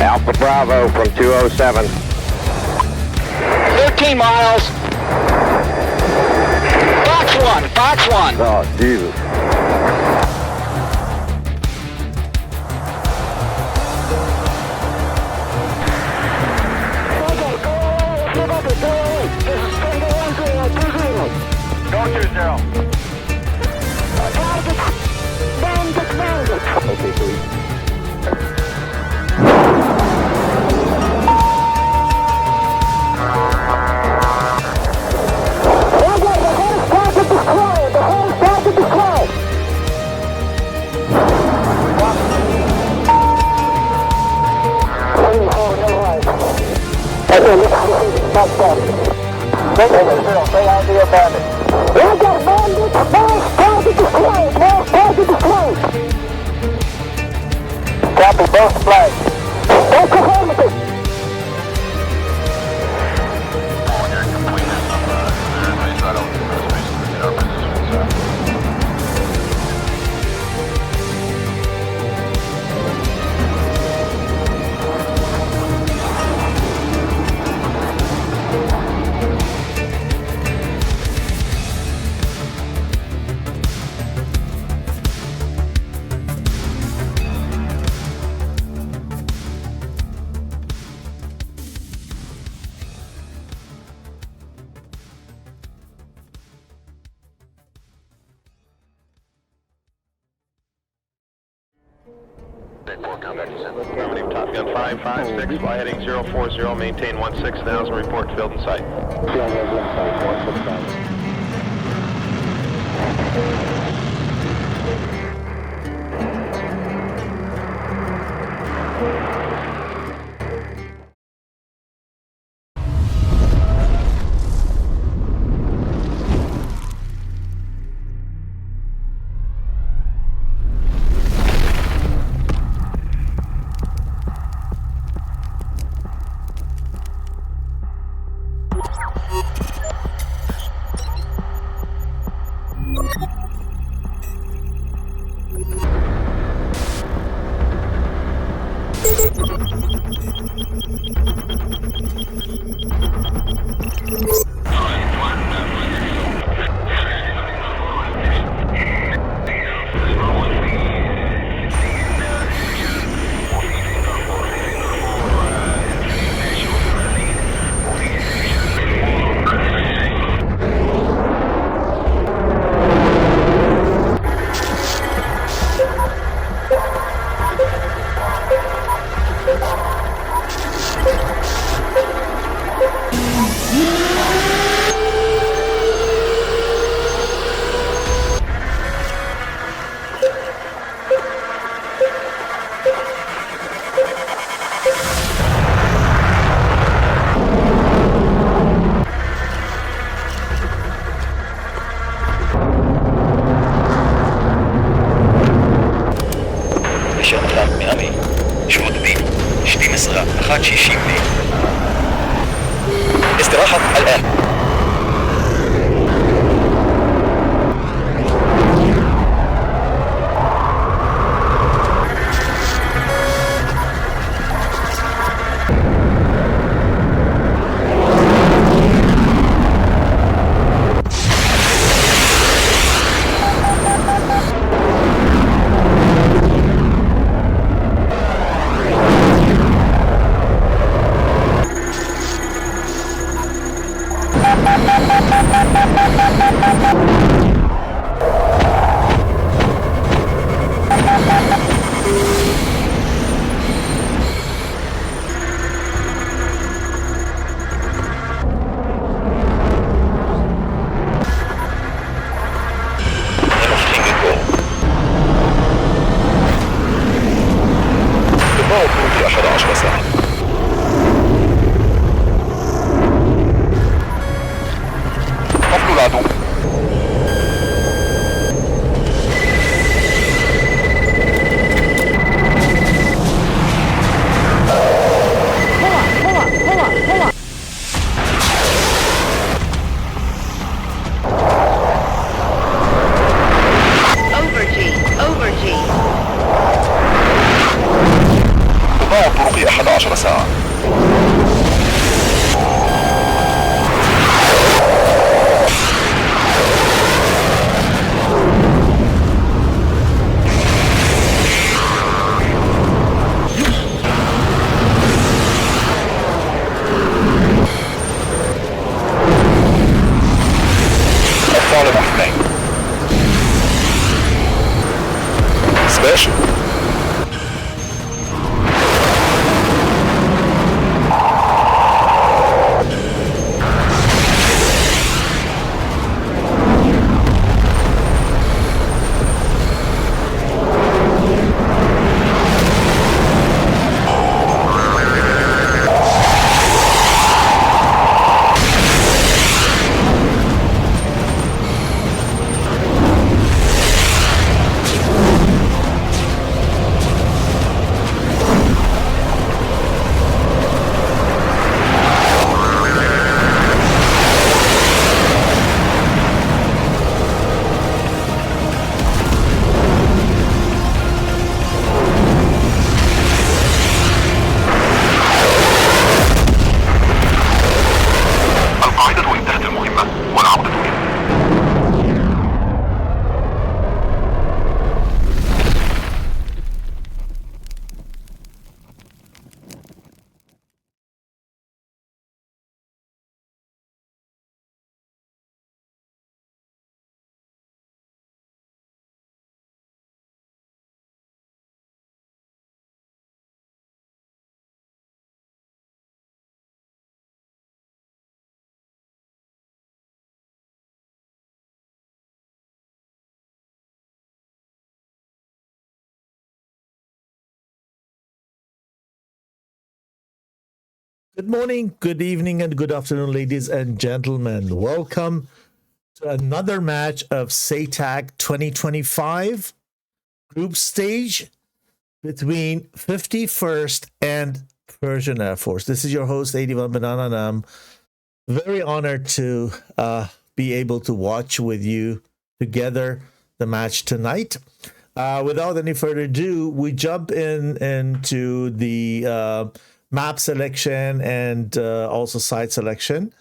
Alpha Bravo from 207. 13 miles. Fox 1. Oh, Jesus. Go 20. Okay, please. Stay on the abandoned. Copy both flags. Affirmative, Top Gun 556, fly heading 040, maintain 16,000, report field in sight. استراحة الآن. الطرق 11 ساعة. الطالب اثنين. سباشن. Good morning, good evening, and good afternoon, ladies and gentlemen. Welcome to another match of SATAC 2025 group stage between 51st and Persian Air Force. This is your host, 81 Banana, and I'm very honored to be able to watch with you together the match tonight. Without any further ado, we jump into the map selection and also site selection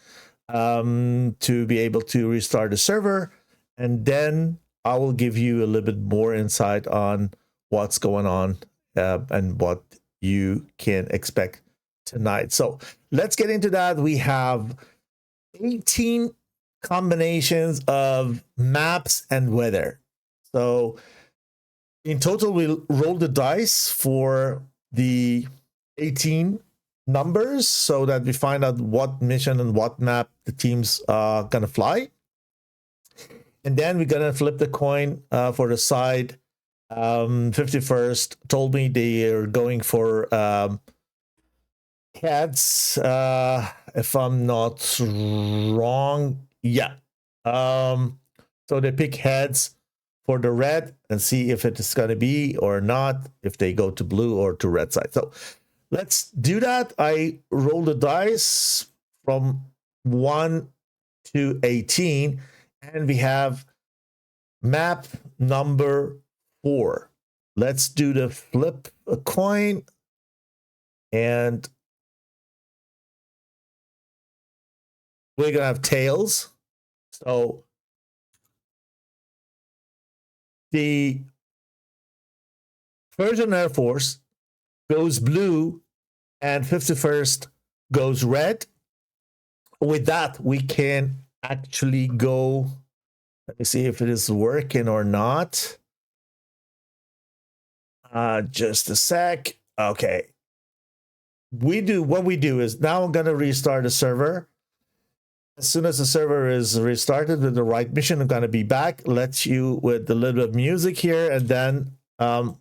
to be able to restart the server, and then I will give you a little bit more insight on what's going on and what you can expect tonight. So let's get into that. We have 18 combinations of maps and weather. So in total, we'll roll the dice for the 18 numbers so that we find out what mission and what map the team's gonna fly. And then we're gonna flip the coin for the side. 51st told me they are going for heads, if I'm not wrong. Yeah. So they pick heads for the red and see if it is going to be or not, if they go to blue or to red side. So let's do that. I roll the dice from 1 to 18, and we have map number 4. Let's do the flip a coin, and we're gonna have tails. So the Persian Air Force goes blue and 51st goes red. With that, we can actually go. Let me see if it is working or not. Just a sec. Okay. What we do is now I'm going to restart the server. As soon as the server is restarted with the right mission, I'm going to be back. Let you with a little bit of music here, and then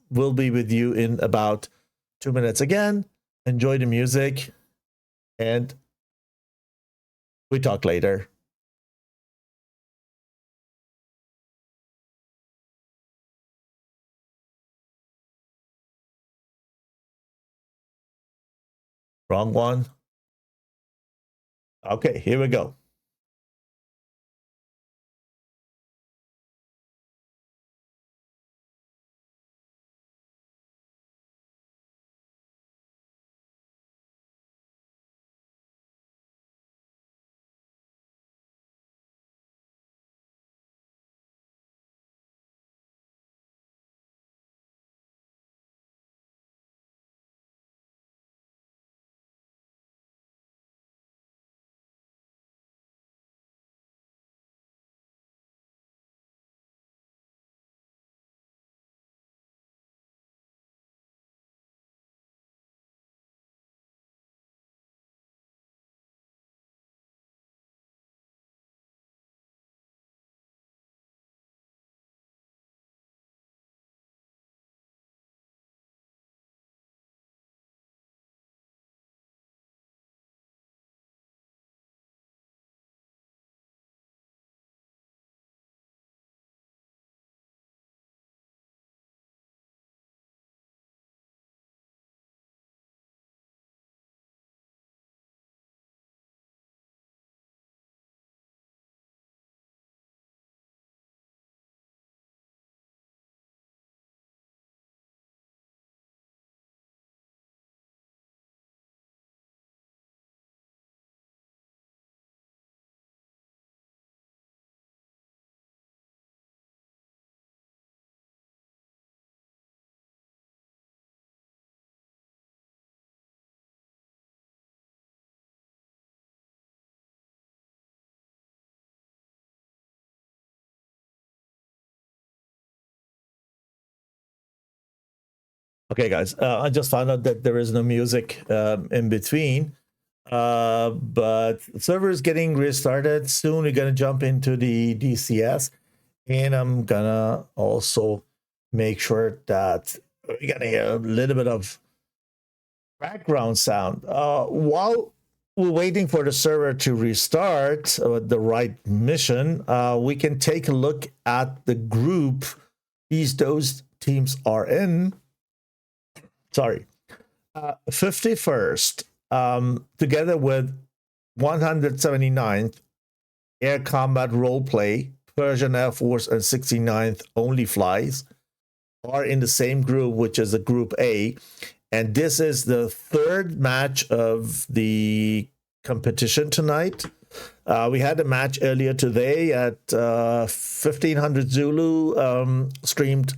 we'll be with you in about 2 minutes again. Enjoy the music, and we talk later. Wrong one. Okay, here we go. Okay, guys, I just found out that there is no music in between, but the server is getting restarted. Soon we're going to jump into the DCS, and I'm going to also make sure that we're going to hear a little bit of background sound. While we're waiting for the server to restart with the right mission, we can take a look at the group those teams are in. Sorry, 51st, together with 179th Air Combat Roleplay Persian Air Force and 69th only flies are in the same group, which is a Group A. And this is the third match of the competition tonight. We had a match earlier today at 1500 Zulu, streamed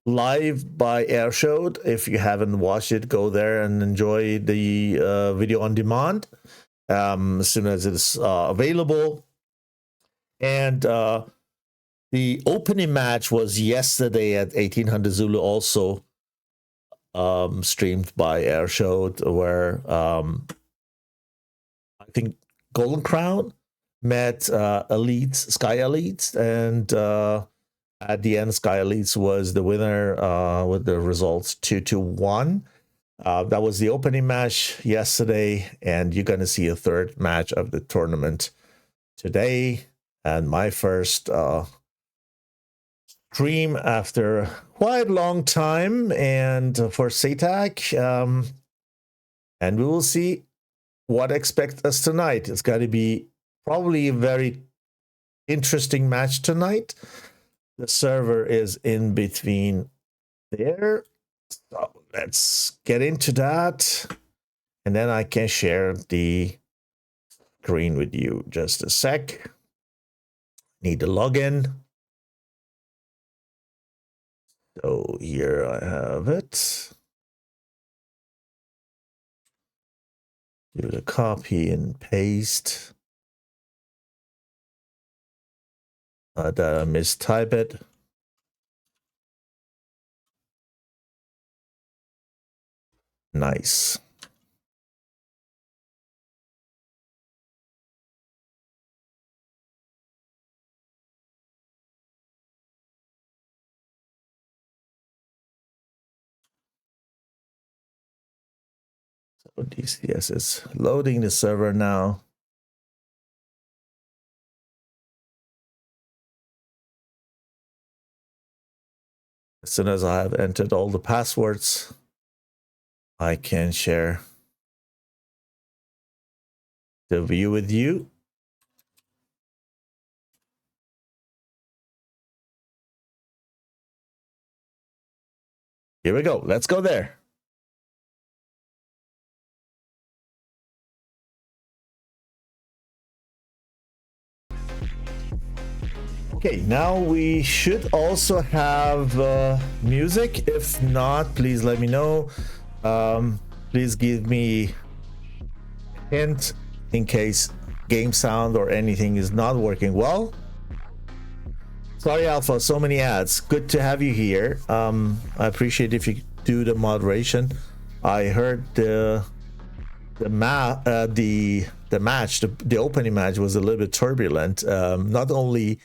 live by Airshowed. If you haven't watched it, go there and enjoy the video on demand as soon as it's available. And the opening match was yesterday at 1800 Zulu, also streamed by Airshowed, where I think Golden Crown met Elites, Sky Elites, and at the end, Sky Elites was the winner with the results 2-1. That was the opening match yesterday, and you're going to see a third match of the tournament today. And my first stream after quite a long time, and for SATAC, and we will see what expects us tonight. It's got to be probably a very interesting match tonight. The server is in between there, so let's get into that, and then I can share the screen with you. Just a sec. Need to log in. So here I have it. Do the copy and paste. That I mistype it. Nice. So DCS is loading the server now. As soon as I have entered all the passwords, I can share the view with you. Here we go. Let's go there. Okay, now we should also have music. If not, please let me know. Please give me a hint in case game sound or anything is not working well. Sorry, Alpha, so many ads. Good to have you here. I appreciate if you do the moderation. I heard the opening match was a little bit turbulent. Not only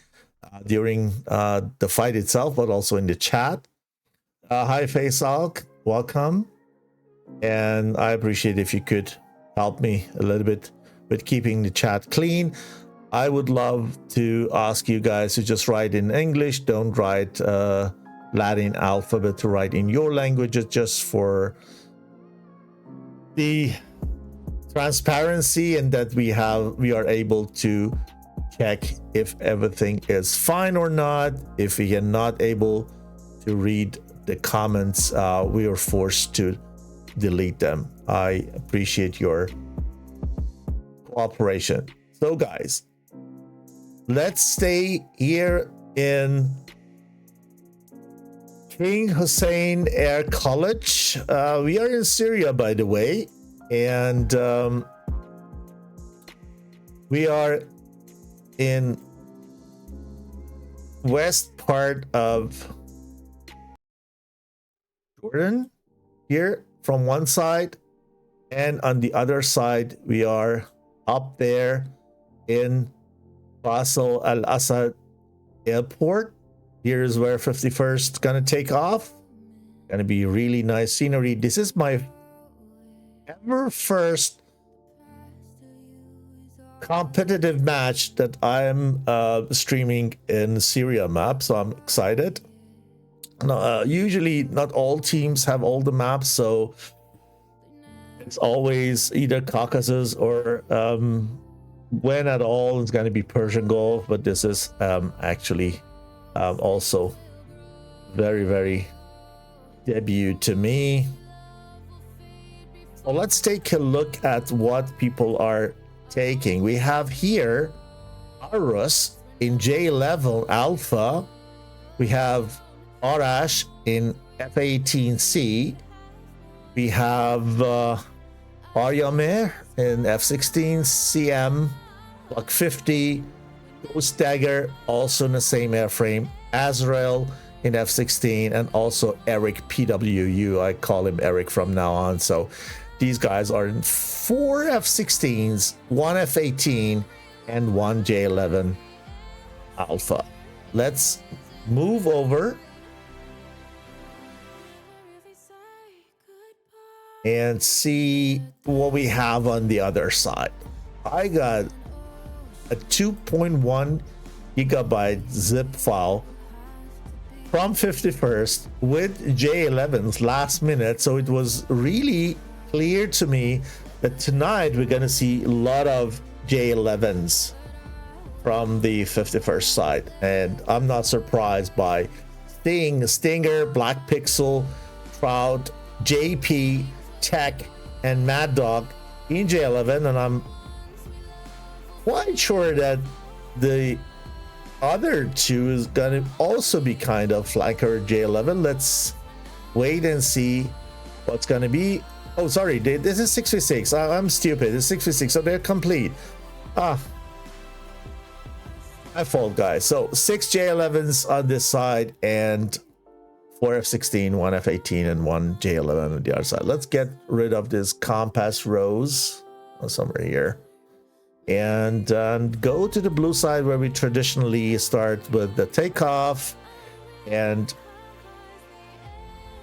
during the fight itself, but also in the chat. Hi, Faisal, welcome. And I appreciate if you could help me a little bit with keeping the chat clean. I would love to ask you guys to just write in English. Don't write Latin alphabet, to write in your languages, just for the transparency, and that we are able to check if everything is fine or not. If we are not able to read the comments, we are forced to delete them. I appreciate your cooperation. So guys, let's stay here in King Hussein Air College. We are in Syria, by the way, and we are in west part of Jordan here from one side, and on the other side we are up there in Basel Al Assad Airport. Here is where 51st gonna take off. Gonna be really nice scenery. This is my ever first competitive match that I'm streaming in Syria map, so I'm excited. Now, usually not all teams have all the maps, so it's always either Caucasus or when at all it's going to be Persian Gulf, but this is actually also very, very debut to me. Well, let's take a look at what people are taking. We have here Arus in J11 Alpha. We have Arash in F18C. We have Aryamir in F16 CM Block 50. Ghost Dagger also in the same airframe. Azrael in F16, and also Eric PWU. I call him Eric from now on. So these guys are in 4 F16s, 1 F18, and 1 J11 Alpha. Let's move over and see what we have on the other side. I got a 2.1 gigabyte zip file from 51st with J11s last minute, so it was really clear to me that tonight we're going to see a lot of J11s from the 51st side, and I'm not surprised by seeing Stinger, Black Pixel, Trout, JP, Tech, and Mad Dog in J11, and I'm quite sure that the other two is gonna also be kind of flanker J11. Let's wait and see what's gonna be. Oh, sorry, this is 6v6. I'm stupid. It's 6v6, so they're complete. My fault, guys. So 6 J11s on this side and 4 F16, 1 F18, and 1 J11 on the other side. Let's get rid of this compass rose somewhere here and go to the blue side where we traditionally start with the takeoff. And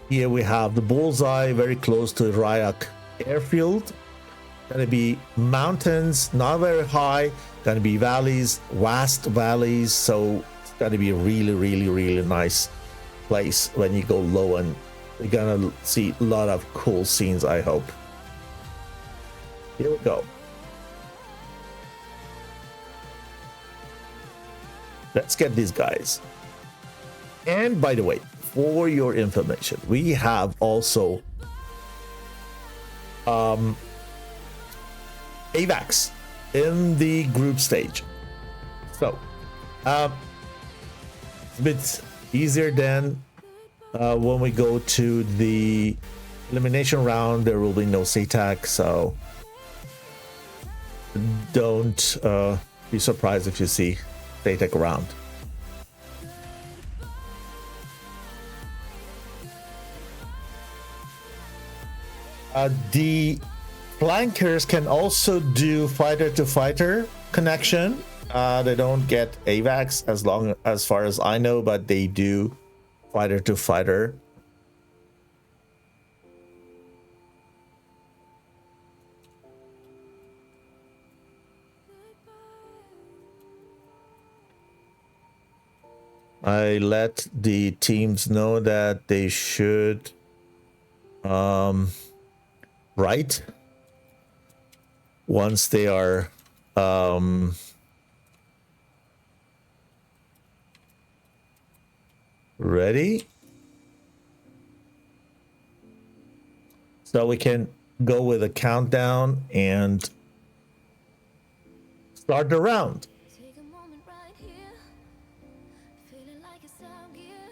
here we have the bullseye very close to Ryak airfield. Gonna be mountains, not very high, gonna be valleys, vast valleys, so it's gonna be a really nice place when you go low, and you're gonna see a lot of cool scenes, I hope. Here we go. Let's get these guys. And by the way, for your information, we have also AVAX in the group stage. So it's a bit easier than when we go to the elimination round. There will be no SATAC, so don't be surprised if you see SATAC around. The flankers can also do fighter to fighter connection. They don't get AVAX as far as I know, but they do fighter to fighter. I let the teams know that they should write once they are ready, so we can go with a countdown and start the round. Take a moment right here, feeling like it's out gear,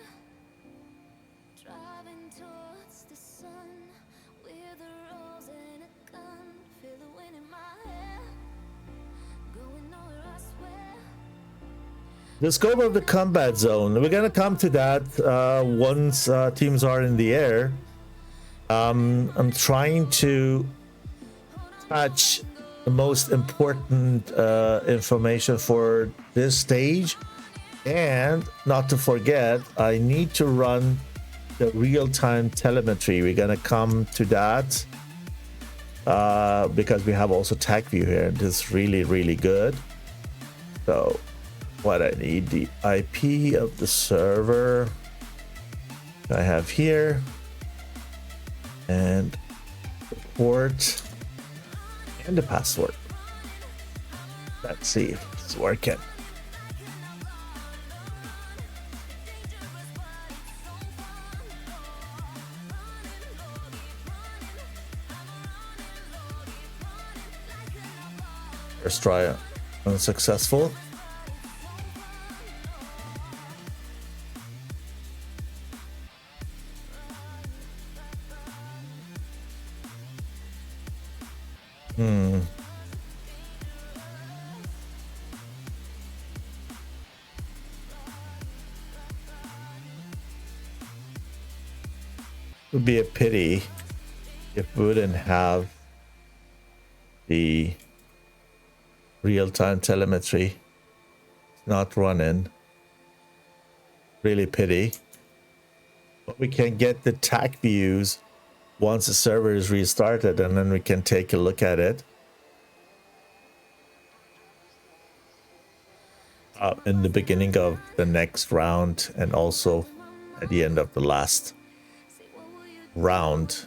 driving towards the sun with a rose and a gun, feel the wind in my hair, going nowhere I swear. The scope of the combat zone, we're gonna come to that once teams are in the air. I'm trying to touch the most important information for this stage, and not to forget, I need to run the real-time telemetry. We're gonna come to that because we have also TAC view here, and this is really good. So what I need, the IP of the server I have here, and the port and the password. Let's see if it's working. First try unsuccessful. Would be a pity if we wouldn't have the real-time telemetry not running. Really pity. But we can get the TAC views once the server is restarted, and then we can take a look at it in the beginning of the next round and also at the end of the last round.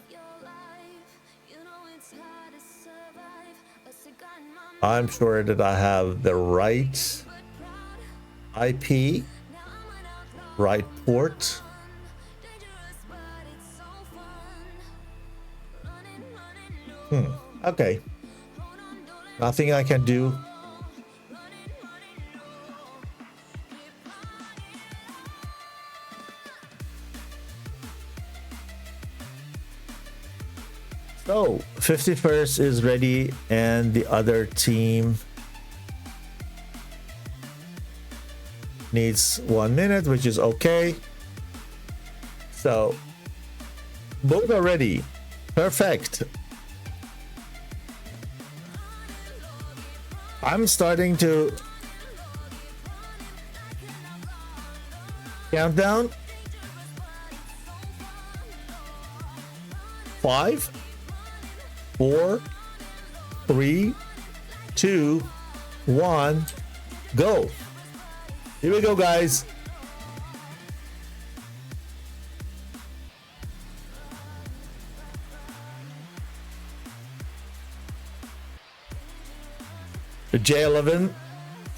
I'm sure that I have the right IP, right port. Okay. Nothing I can do. So 51st is ready, and the other team needs 1 minute, which is okay. So both are ready. Perfect. I'm starting to count down. 5, 4, 3, 2, 1, go. Here we go, guys. The J11,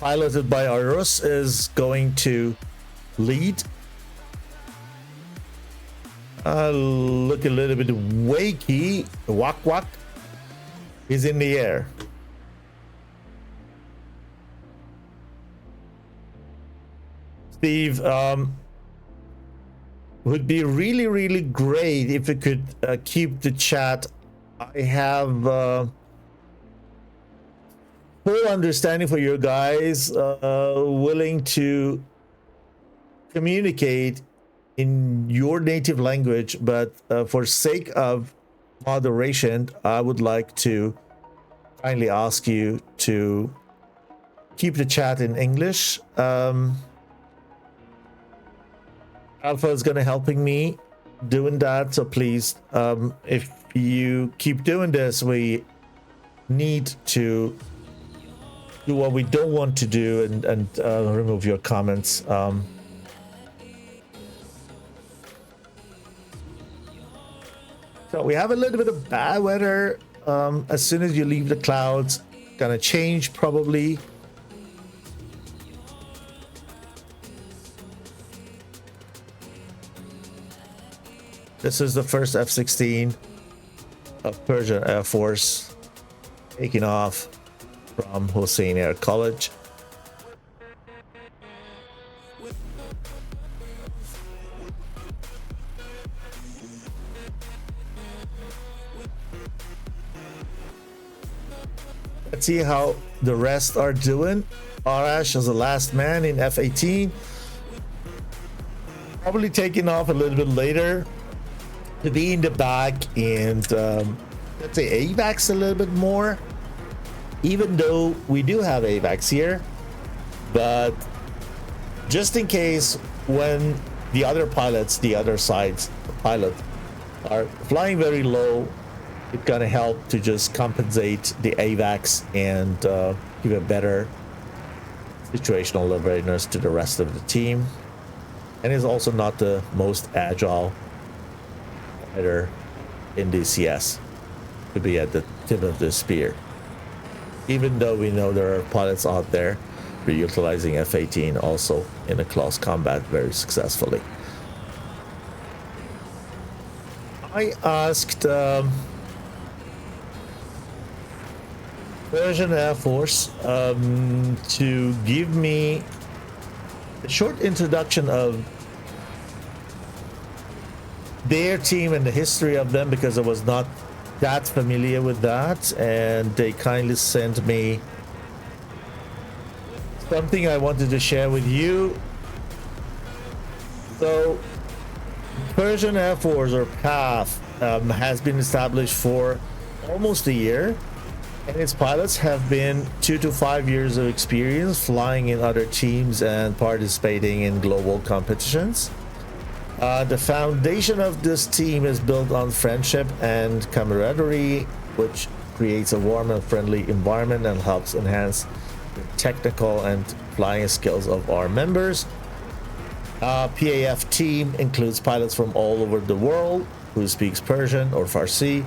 piloted by Arus, is going to lead. Look a little bit wakey. Wak wak is in the air. Steve, would be really great if we could keep the chat. I have full understanding for you guys, willing to communicate in your native language, but for sake of moderation, I would like to kindly ask you to keep the chat in English. Alpha is going to helping me doing that, so please, if you keep doing this, we need to do what we don't want to do and remove your comments. So we have a little bit of bad weather. As soon as you leave the clouds, gonna change probably. This is the first F-16 of Persian Air Force taking off from Hossein Air College. Let's see how the rest are doing. Arash is the last man in F-18. Probably taking off a little bit later to be in the back and let's say AVAX a little bit more, even though we do have AVAX here. But just in case, when the other pilots, the other side's pilot, are flying very low, it's gonna help to just compensate the AVAX and give a better situational awareness to the rest of the team. And is also not the most agile fighter in DCS to be at the tip of the spear. even though we know there are pilots out there who are utilizing F-18 also in a close combat very successfully. I asked Persian Air Force to give me a short introduction of their team and the history of them, because I was not that familiar with that, and they kindly sent me something I wanted to share with you. So Persian Air Force, or PAF, has been established for almost a year, and its pilots have been 2 to 5 years of experience flying in other teams and participating in global competitions. The foundation of this team is built on friendship and camaraderie, which creates a warm and friendly environment and helps enhance the technical and flying skills of our members. PAF team includes pilots from all over the world who speaks Persian or Farsi,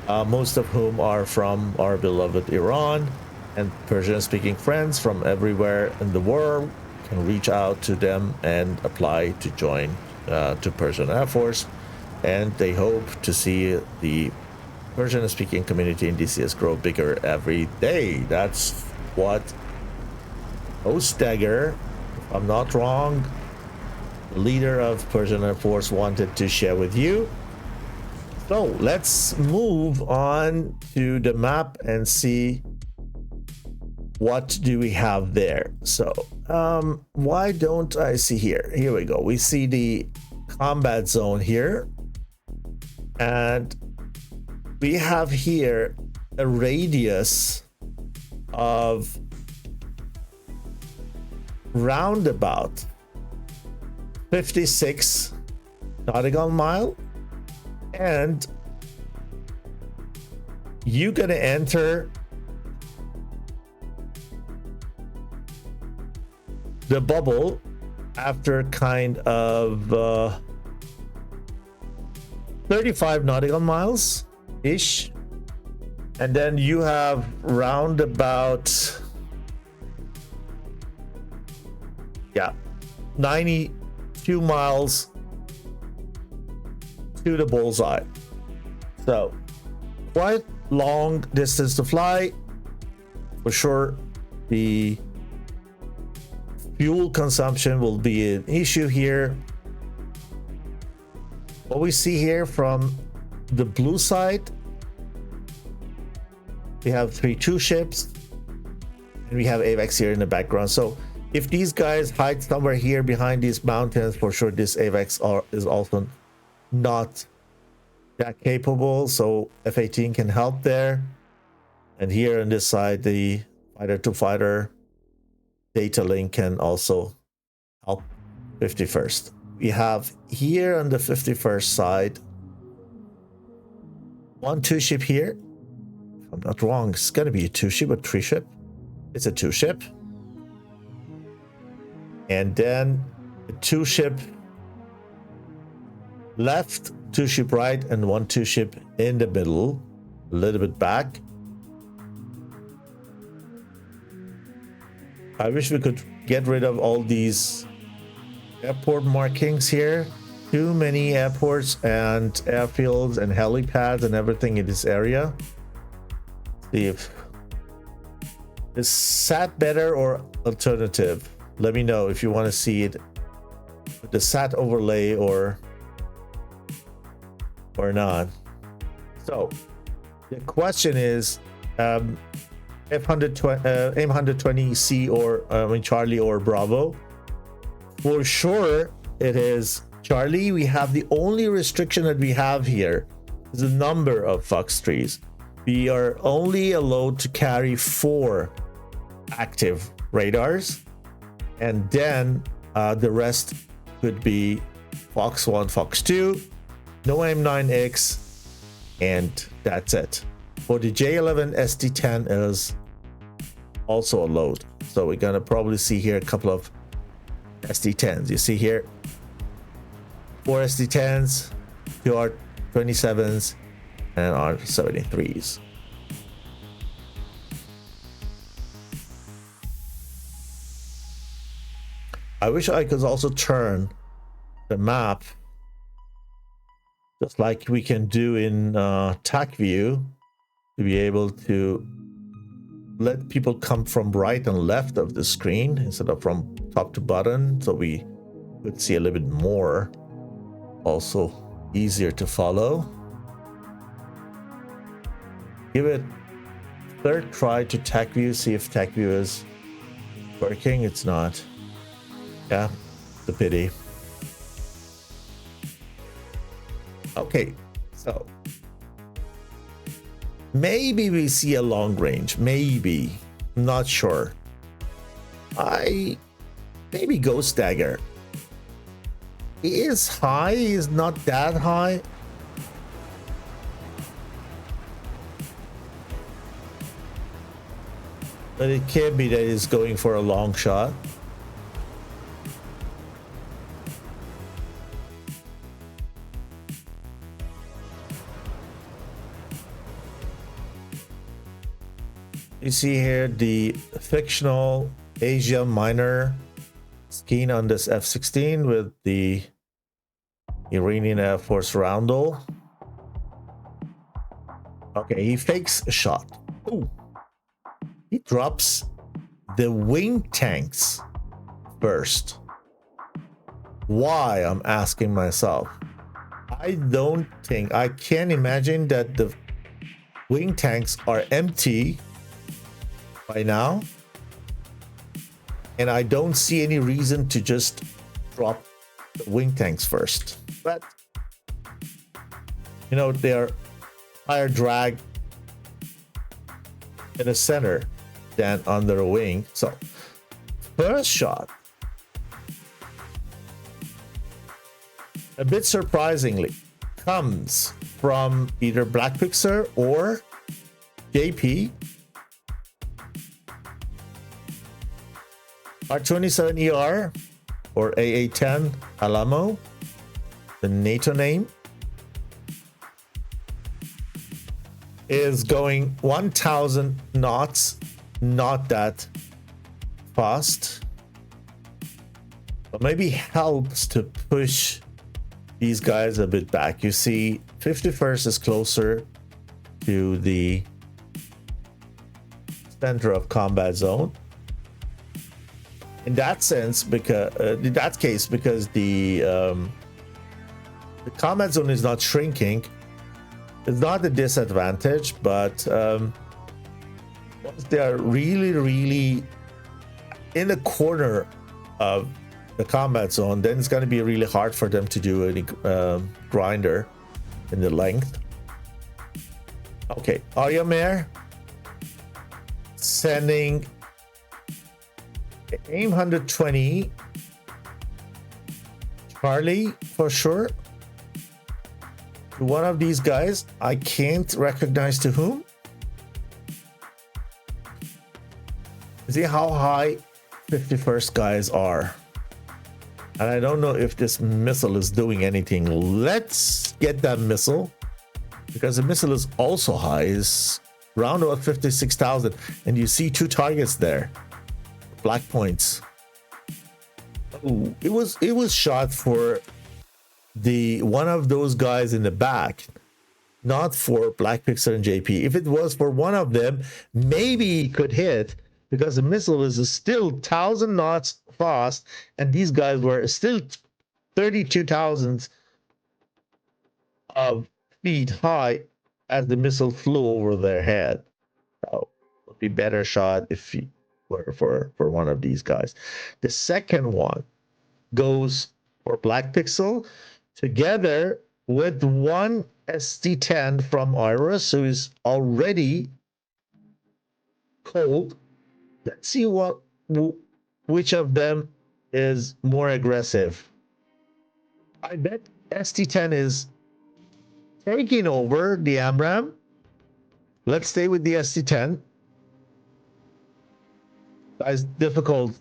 most of whom are from our beloved Iran, and Persian-speaking friends from everywhere in the world can reach out to them and apply to join to Persian Air Force, and they hope to see the Persian-speaking community in DCS grow bigger every day. That's what Ostagger, if I'm not wrong, the leader of Persian Air Force, wanted to share with you. So let's move on to the map and see what do we have there. So why don't I see here? Here we go. We see the combat zone here, and we have here a radius of roundabout 56 nautical mile, and you're gonna enter the bubble after kind of 35 nautical miles ish, and then you have round about 92 miles to the bullseye. So quite long distance to fly for sure. The fuel consumption will be an issue here. What we see here from the blue side, we have 3-2 ships, and we have AVAX here in the background. So if these guys hide somewhere here behind these mountains, for sure this AVAX is also not that capable, so F-18 can help there. And here on this side, the fighter-to-fighter data link can also help 51st. We have here on the 51st side 1-2 ship here. If I'm not wrong, it's gonna be a 2 ship or 3 ship. It's a 2 ship. And then a 2 ship left, 2 ship right, and 1-2 ship in the middle, a little bit back. I wish we could get rid of all these airport markings here. Too many airports and airfields and helipads and everything in this area. See if is SAT better or alternative. Let me know if you want to see it with the SAT overlay or not. So the question is, AIM-120C or Charlie or Bravo. For sure it is Charlie. We have the only restriction that we have here is the number of Fox trees. We are only allowed to carry 4 active radars, and then the rest could be Fox 1, Fox 2, no M9X, and that's it. For the J11 SD10 is also a load, so we're gonna probably see here a couple of SD10s. You see here 4 SD10s, 2 R27s, and R73s. I wish I could also turn the map just like we can do in TAC view to be able to let people come from right and left of the screen instead of from top to bottom, so we could see a little bit more, also easier to follow. Give it third try to TAC view, see if TAC view is working. It's not. Yeah, it's a pity. Okay, so maybe we see a long range. Maybe, I'm not sure. Maybe Ghost Dagger. He is high. He's not that high. But it can't be that he's going for a long shot. You see here the fictional Asia Minor skin on this F-16 with the Iranian Air Force roundel. Okay, he fakes a shot. Ooh. He drops the wing tanks first. Why? I'm asking myself. I can't imagine that the wing tanks are empty by now, and I don't see any reason to just drop the wing tanks first. But you know, they are higher drag in the center than under a wing. So first shot, a bit surprisingly, comes from either Black Pixar or JP. R27ER or AA10 Alamo, the NATO name, is going 1,000 knots, not that fast, but maybe helps to push these guys a bit back. You see 51st is closer to the center of combat zone. In that sense, because because the combat zone is not shrinking, it's not a disadvantage, but once they are really in the corner of the combat zone, then it's going to be really hard for them to do any grinder in the length. Okay, Arya Mare sending AIM 120 Charlie for sure to one of these guys. I can't recognize to whom. See how high 51st guys are, and I don't know if this missile is doing anything. Let's get that missile, because the missile is also high, is round about 56,000, and you see two targets there, black points. Oh, it was shot for the one of those guys in the back, not for Black Pixar and JP. If it was for one of them, maybe he could hit, because the missile is still 1,000 knots fast, and these guys were still 32,000 of feet high as the missile flew over their head. So it would be better shot if he were for one of these guys. The second one goes for Black Pixel together with one ST10 from Iris, who is already cold. Let's see which of them is more aggressive. I bet ST10 is taking over the AMRAAM. Let's stay with the ST10. It's difficult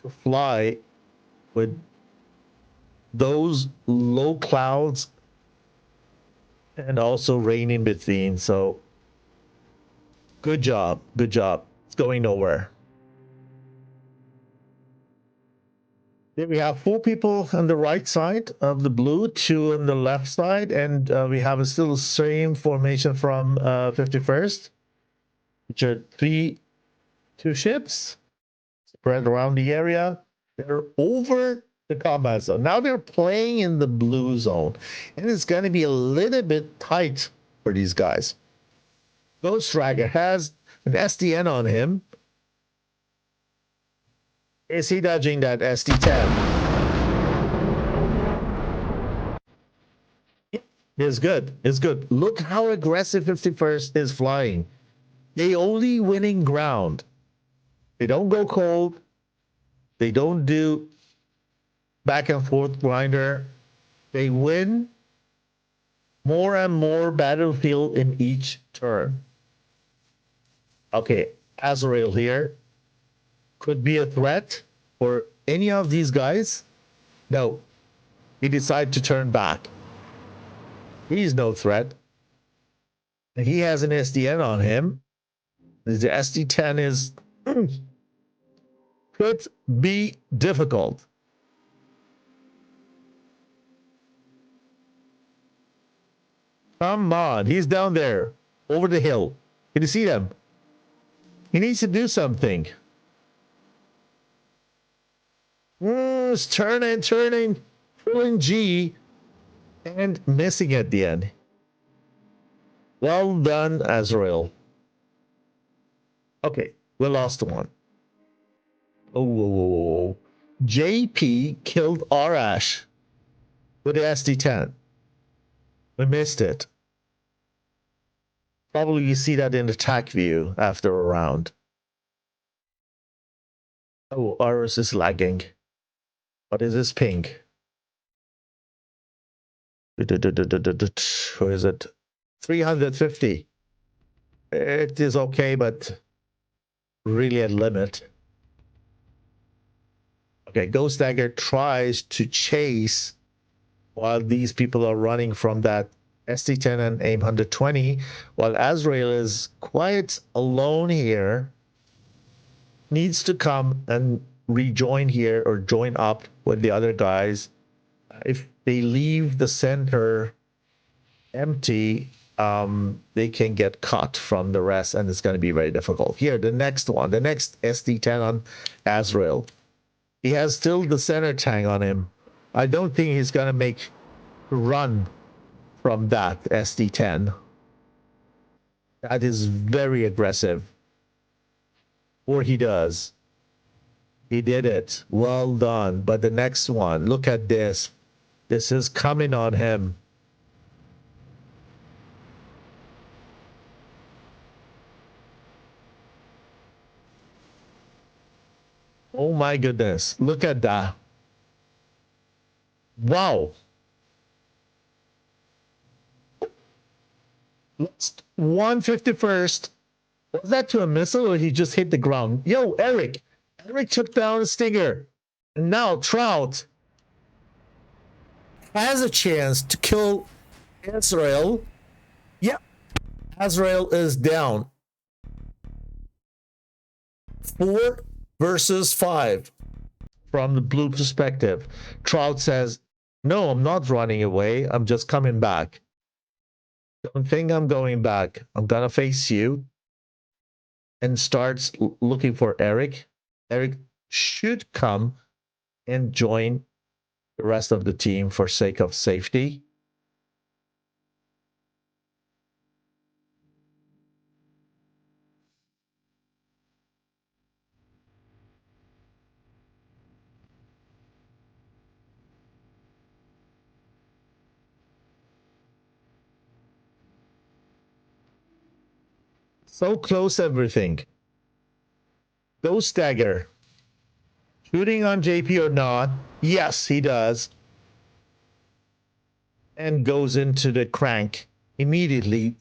to fly with those low clouds and also rain in between. So good job. It's going nowhere. There we have 4 people on the right side of the blue, 2 on the left side, and we have still the same formation from 51st, which are 2 ships spread around the area. They're over the combat zone. Now they're playing in the blue zone, and it's going to be a little bit tight for these guys. Ghost Striker has an SDN on him. Is he dodging that SD10? It's good. It's good. Look how aggressive 51st is flying. They only winning ground. They don't go cold. They don't do back and forth grinder. They win more and more battlefield in each turn. Okay, Azrael here could be a threat for any of these guys. No, he decided to turn back. He's no threat. He has an SDN on him. The SD10 is could be difficult. Come on, he's down there over the hill. Can you see them? He needs to do something. It's turning, pulling G, and missing at the end. Well done, Azrael. Okay, we lost one. Oh, JP killed Arash with the SD10. We missed it. Probably you see that in the attack view after a round. Oh, ours is lagging. What is this ping? Who is it? 350. It is okay, but really at limit. Okay, Ghost Dagger tries to chase while these people are running from that SD10 and AIM 120, while Azrael is quite alone here. Needs to come and rejoin here or join up with the other guys. If they leave the center empty, they can get cut from the rest, and it's going to be very difficult. Here, the next one, the next SD10 on Azrael. He has still the center tank on him. I don't think he's going to make a run from that SD10. That is very aggressive. Or he does. He did it. Well done. But the next one, look at this. This is coming on him. Oh my goodness. Look at that. Wow. Lost 151st. Was that to a missile or he just hit the ground? Yo, Eric. Eric took down a Stinger. And now Trout has a chance to kill Azrael. Yep. Azrael is down. 4 versus 5 from the blue perspective. Trout says, no, I'm not running away. I'm just coming back. Don't think I'm going back. I'm gonna face you. And starts looking for Eric. Eric should come and join the rest of the team for sake of safety. So close, everything. Ghost Dagger. Shooting on JP or not? Yes, he does. And goes into the crank immediately.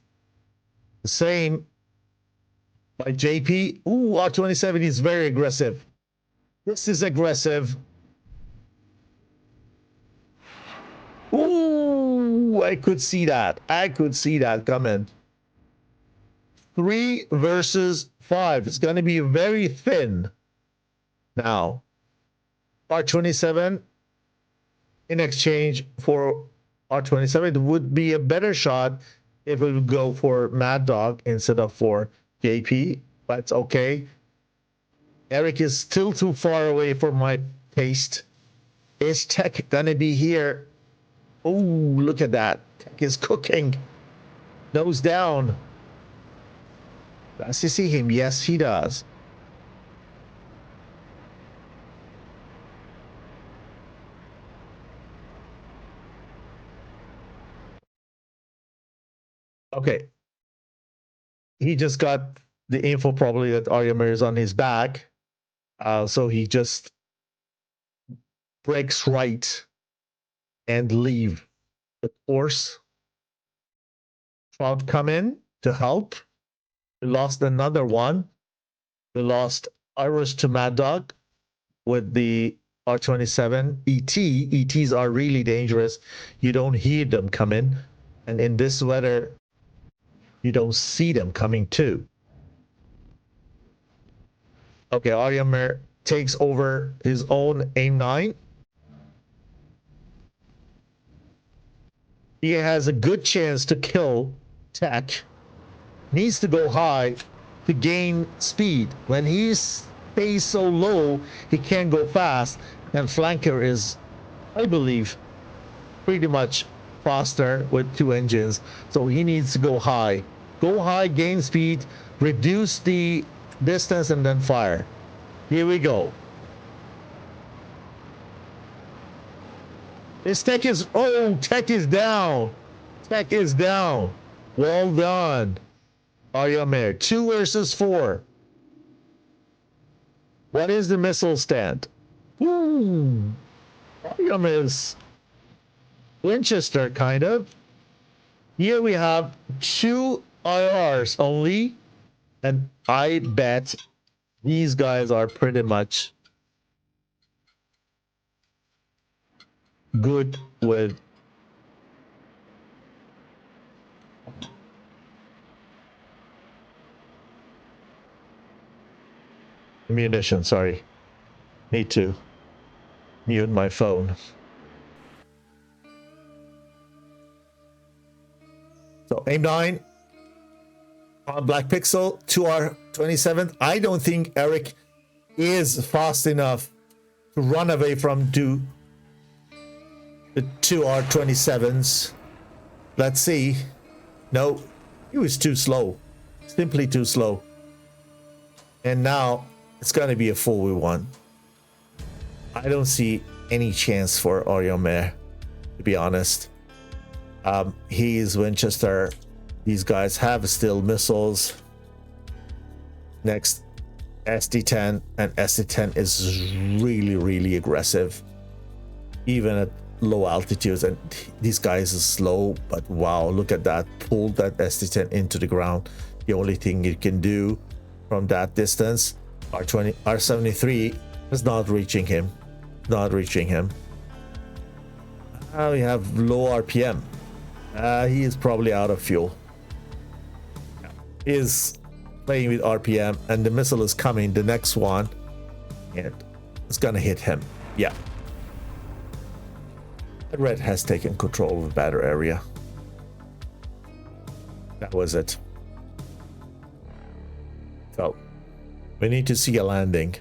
The same by JP. Ooh, R27 is very aggressive. This is aggressive. Ooh, I could see that. I could see that coming. 3 versus 5. It's going to be very thin now. R27 in exchange for R27. It would be a better shot if it would go for Mad Dog instead of for JP, but it's okay. Eric is still too far away for my taste. Is Tech gonna be here? Oh, look at that. Tech is cooking. Nose down. Does he see him? Yes, he does. Okay. He just got the info probably that Aryamir is on his back. So he just breaks right and leave. The course. Trout come in to help. We lost another one. We lost Iris to Mad Dog with the R27 ET. ETs are really dangerous. You don't hear them come in. And in this weather, you don't see them coming too. Okay, Aryamir takes over his own AIM-9. He has a good chance to kill Tech. Needs to go high to gain speed. When he stays so low, he can't go fast. And Flanker is, I believe, pretty much faster with 2 engines. So he needs to go high. Go high, gain speed, reduce the distance, and then fire. Here we go. This Tech is, oh, Tech is down. Tech is down. Well done, Aryamir. 2 versus 4. What is the missile stand? Ooh, Aryamir's Winchester, kind of. Here we have 2 IRs only, and I bet these guys are pretty much good with ammunition. Sorry, need to mute my phone. So AIM-9 on Black Pixel, 2R27. I don't think Eric is fast enough to run away from the 2R27s. Let's see. No, he was too slow. Simply too slow. And now it's going to be a 4v1. I don't see any chance for Aryamir, to be honest. He is Winchester. These guys have still missiles. Next, SD10, and SD10 is really, really aggressive, even at low altitudes. And these guys are slow, but wow, look at that. Pull that SD10 into the ground. The only thing you can do from that distance, R73 is not reaching him. Not reaching him. We have low RPM. He is probably out of fuel. He is playing with RPM, and the missile is coming, the next one, and it's gonna hit him. Yeah. Red has taken control of the battle area. That was it. So, we need to see a landing.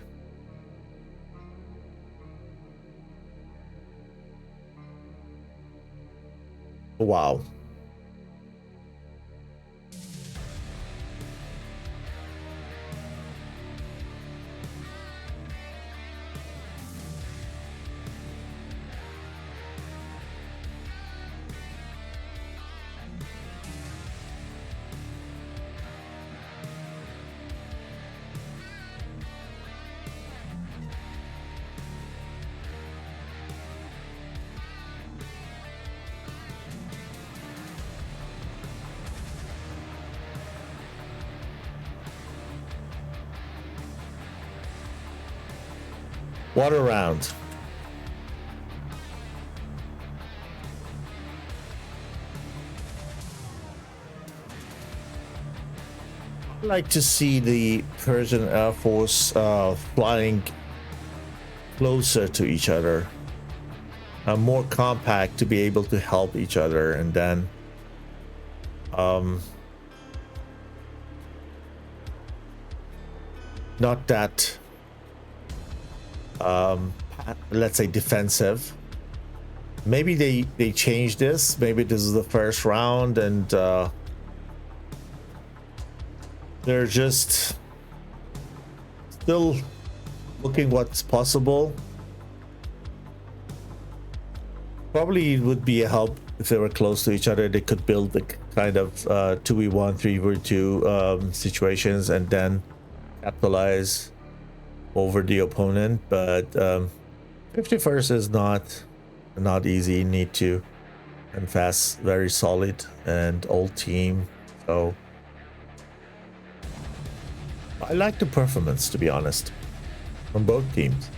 Wow. Water round. I'd like to see the Persian Air Force flying closer to each other, more compact to be able to help each other, and then not that let's say defensive. Maybe they changed this. Maybe this is the first round, and they're just still looking what's possible. Probably it would be a help if they were close to each other. They could build the kind of 2v1, 3v2 situations and then capitalize over the opponent. But 51st is not easy. You need to, and fast, very solid and old team. So I like the performance, to be honest, from both teams.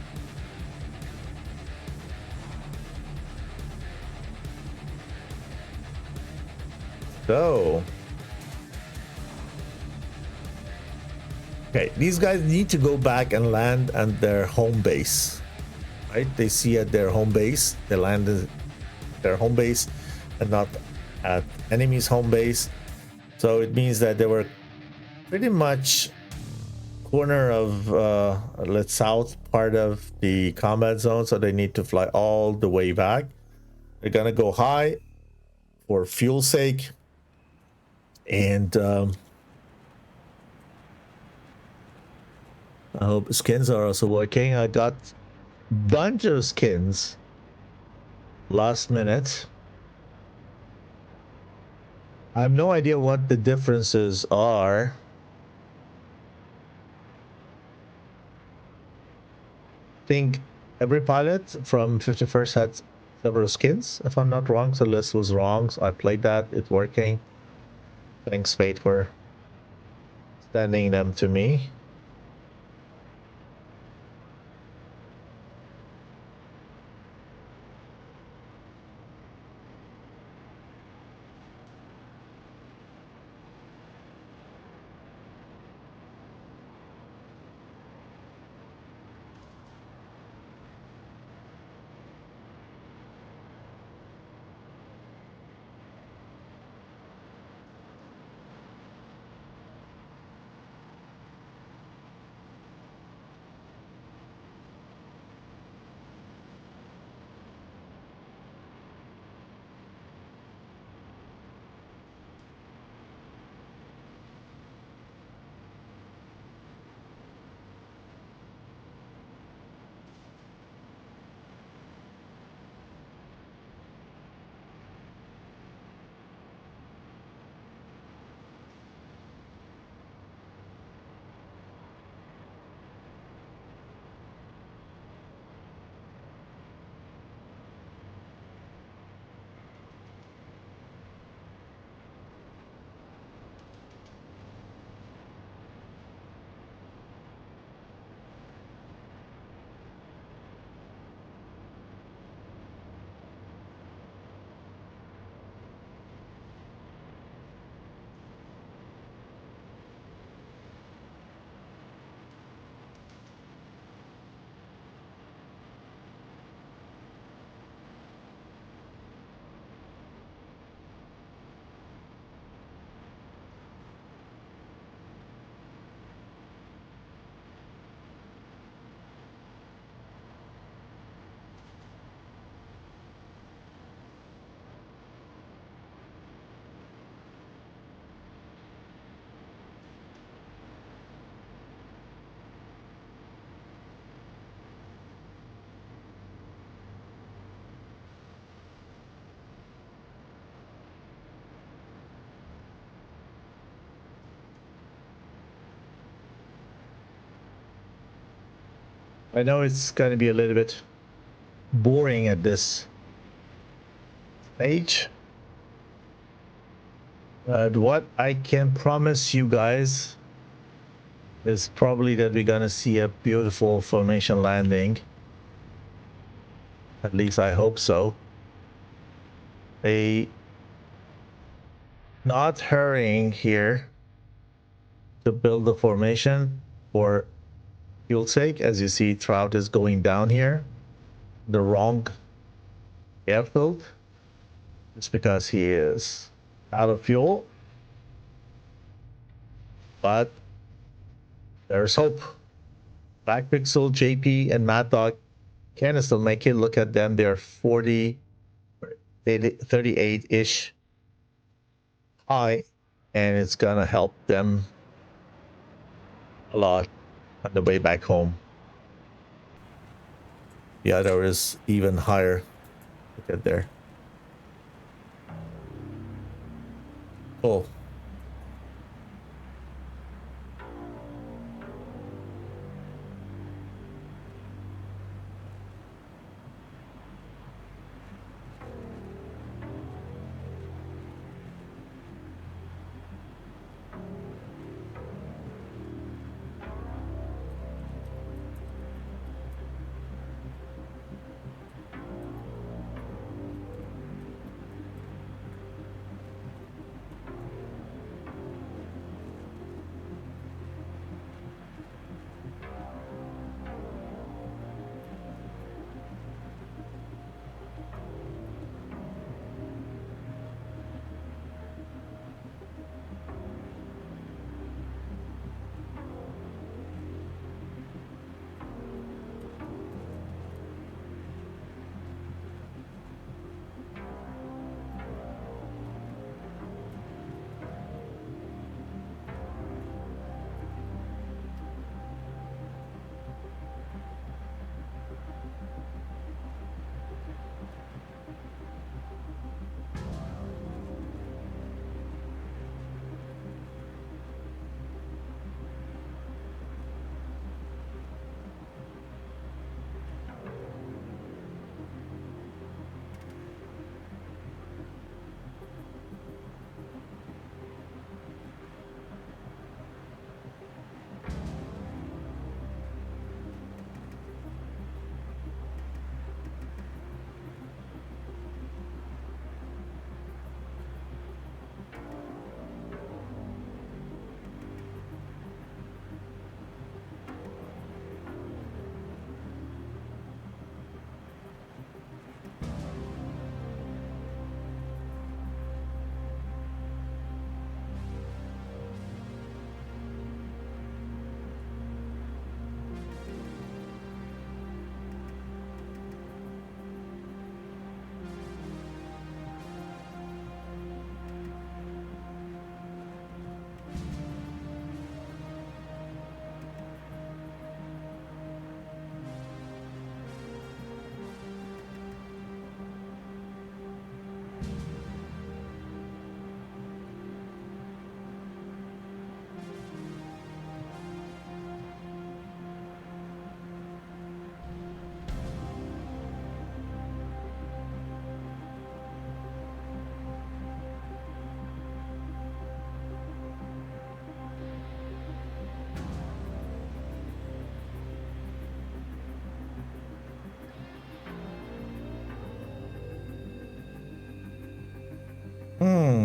So, okay, these guys need to go back and land at their home base, right? They see at their home base, they land at their home base and not at enemy's home base. So it means that they were pretty much corner of let's south part of the combat zone, so they need to fly all the way back. They're gonna go high for fuel sake, and I hope skins are also working. I got bunch of skins last minute. I have no idea what the differences are. Think every pilot from 51st had several skins, if I'm not wrong. So the list was wrong, so I played that. It's working. Thanks, Fate, for sending them to me. I know it's going to be a little bit boring at this stage, but what I can promise you guys is probably that we're going to see a beautiful formation landing. At least I hope so. Not hurrying here to build the formation for fuel tank. As you see, Trout is going down here, the wrong airfield. It's because he is out of fuel. But there's hope. Black Pixel, JP, and Mad Dog can still make it. Look at them. They're 38-ish high. And it's going to help them a lot on the way back home. The other is even higher. Look at there. Oh.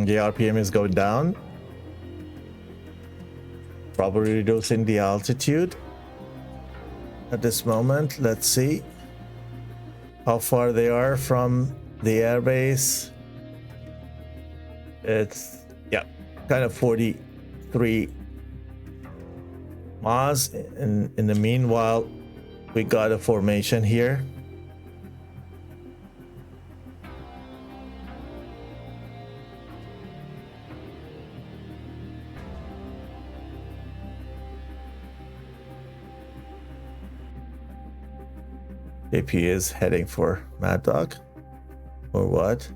The RPM is going down. Probably reducing the altitude at this moment. Let's see how far they are from the airbase. It's, yeah, kind of 43 miles. In the meanwhile, we got a formation here. AP is heading for Mad Dog, or what?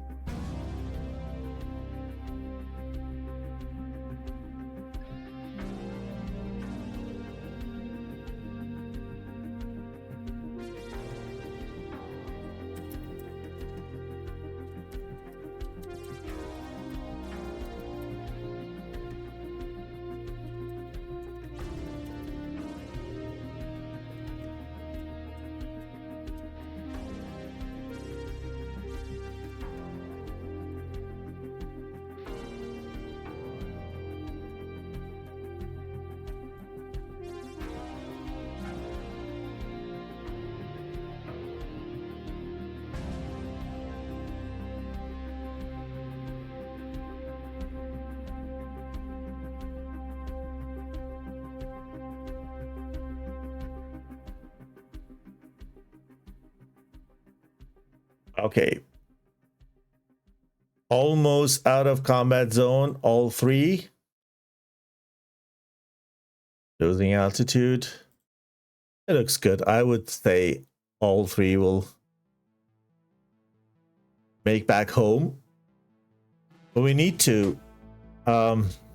Okay. Almost out of combat zone, all three. Losing altitude. It looks good. I would say all three will make back home. But we need to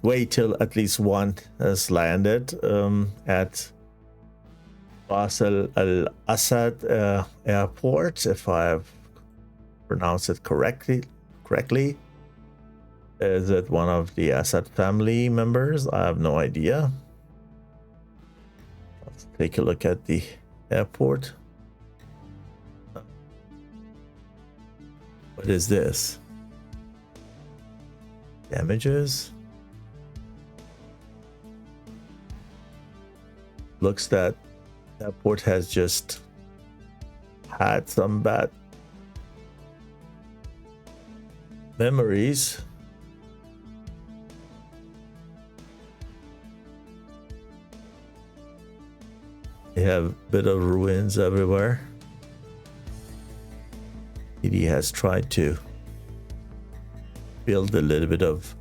wait till at least one has landed at Bas al Assad airport, if I've pronounced it correctly. Is it one of the Assad family members? I have no idea. Let's take a look at the airport. What is this? Damages. Looks that the airport has just had some bad memories. They have a bit of ruins everywhere. He has tried to build a little bit of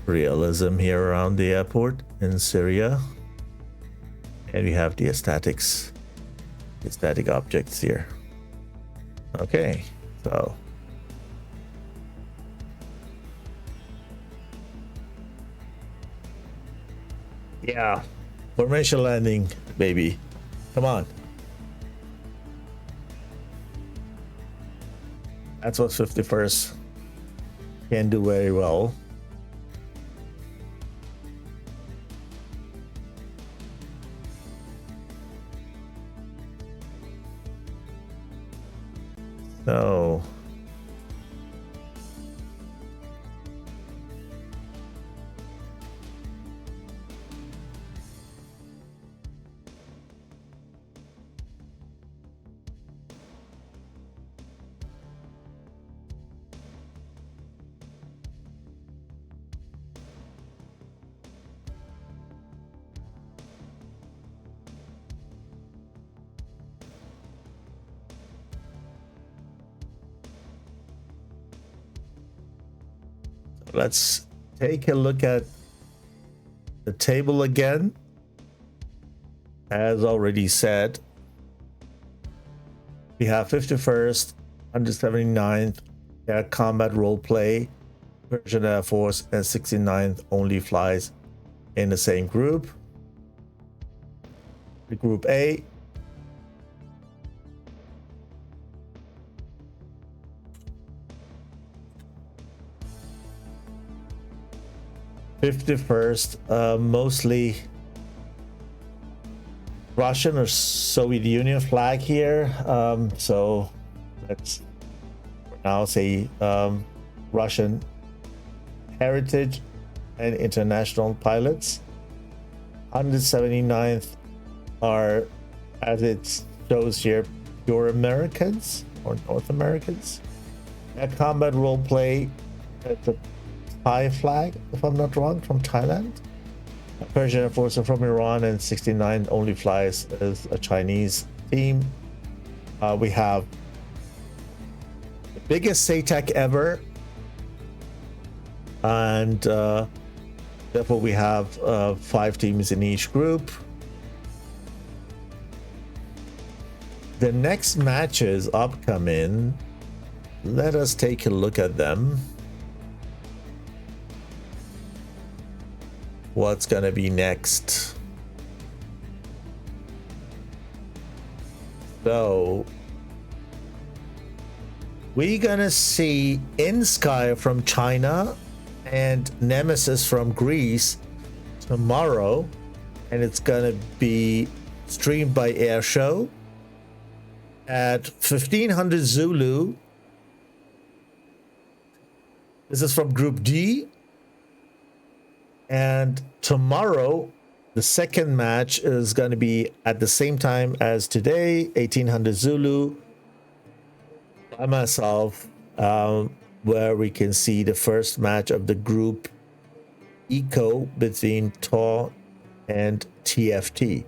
realism here around the airport in Syria. And we have the statics, the static objects here. Okay, so yeah, formation landing, baby. Come on. That's what 51st can do very well. So let's take a look at the table again. As already said, we have 51st, 179th Air Combat Roleplay, Persian Air Force, and 69th only flies in the same group. The Group A. Mostly Russian or Soviet Union flag here. So let's now say Russian heritage and international pilots. 179th are, as it shows here, pure Americans or North Americans. A combat role play at the Thai flag, if I'm not wrong, from Thailand. A Persian Air Force from Iran, and 69 only flies as a Chinese team. We have the biggest SATAC ever, and therefore we have 5 teams in each group. The next matches upcoming, let us take a look at them. What's gonna be next? So we're gonna see In Sky from China and Nemesis from Greece tomorrow, and it's gonna be streamed by Airshow at 1500 Zulu. This is from Group D. And tomorrow, the second match is going to be at the same time as today, 1800 Zulu, by myself, where we can see the first match of the Group Eco between TAW and TFT.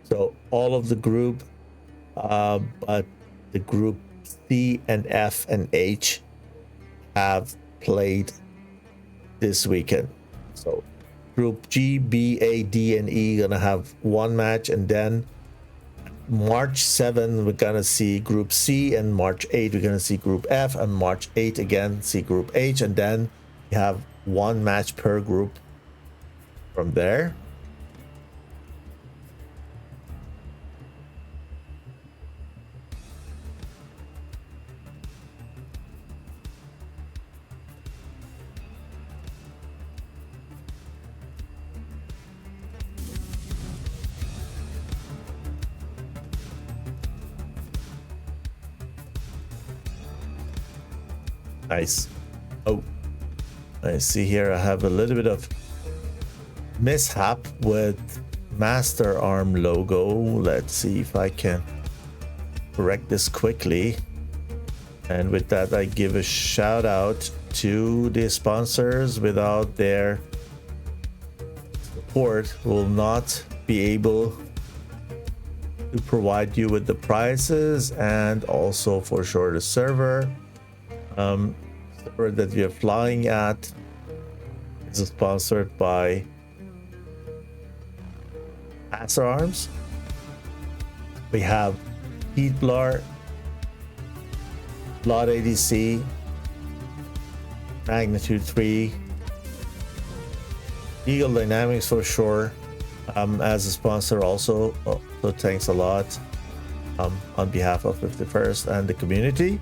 So all of the group, but the Group C and F and H have played this weekend. So Group G, B, A, D, and E gonna have one match, and then March 7 we're gonna see Group C, and March 8 we're gonna see Group F, and March 8 again see Group H, and then we have one match per group from there. Nice. Oh, I see here I have a little bit of mishap with Master Arm logo. Let's see if I can correct this quickly. And with that, I give a shout out to the sponsors. Without their support, we'll not be able to provide you with the prices, and also for sure the server that we are flying at is sponsored by Master Arms. We have Heatblar, Lot ADC, Magnitude 3, Eagle Dynamics for sure, as a sponsor also. So thanks a lot on behalf of 51st and the community.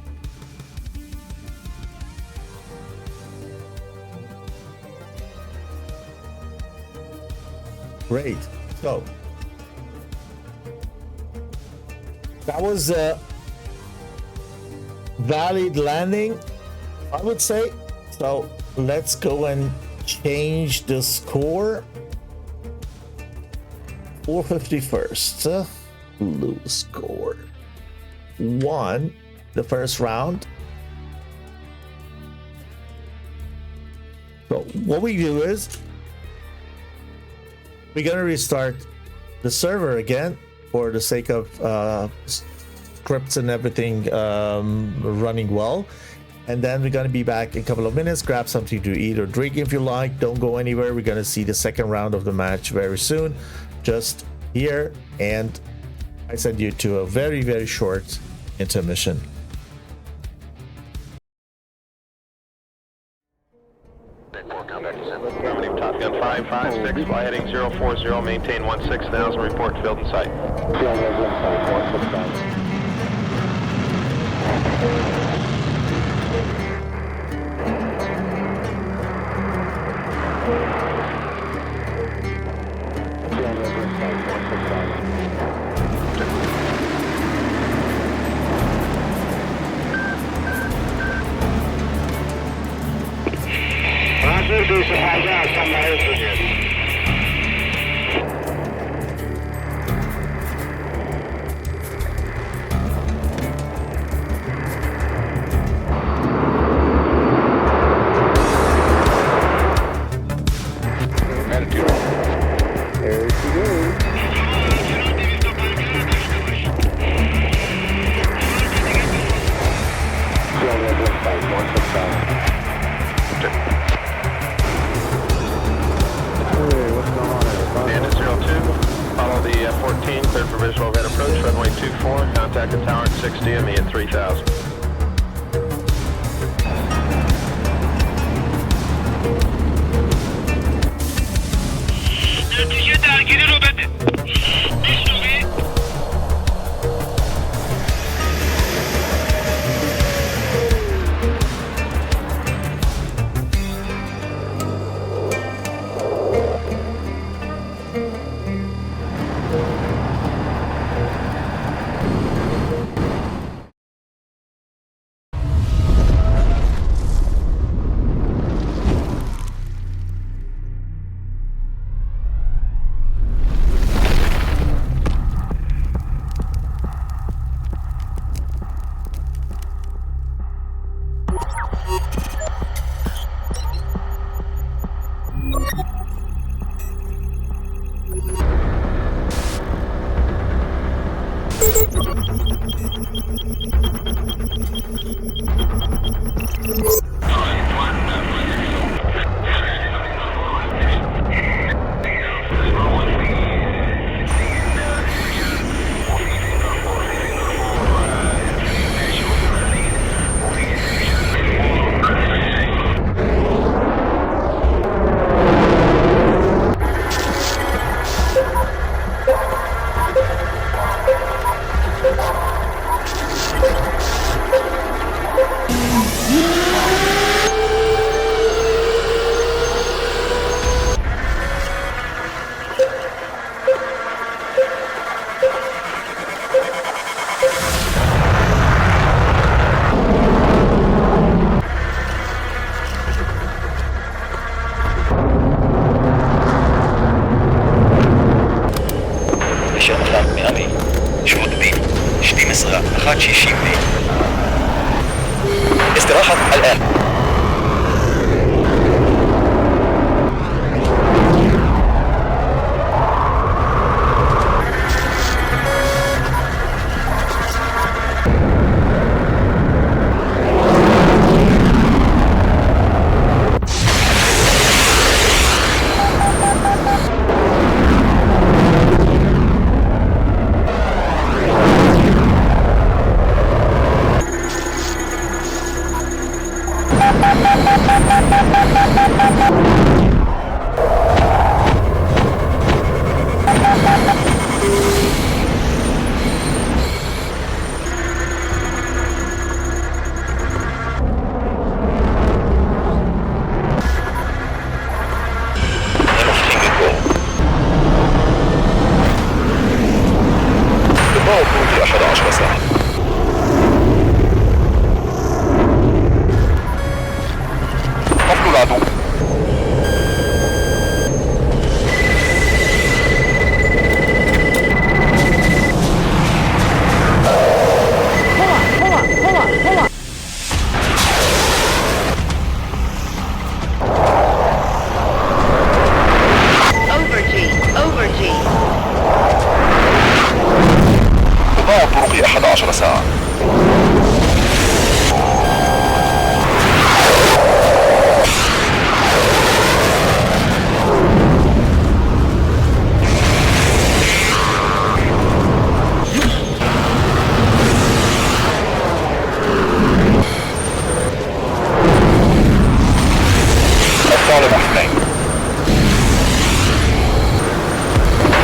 Great. So that was a valid landing, I would say. So let's go and change the score. 451st blue score 1 the first round. So what we do is we're gonna restart the server again for the sake of scripts and everything running well, and then we're gonna be back in a couple of minutes. Grab something to eat or drink if you like. Don't go anywhere. We're gonna see the second round of the match very soon, just here, and I send you to a very, very short intermission. Affirmative, Top Gun 556, fly heading 040, maintain 16,000, report field in sight. And at 02, follow the 14, cleared for visual overhead approach, runway 24, contact the tower at 6 DME at 3000. خاتشي شيبني. استراحة الآن.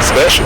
Special.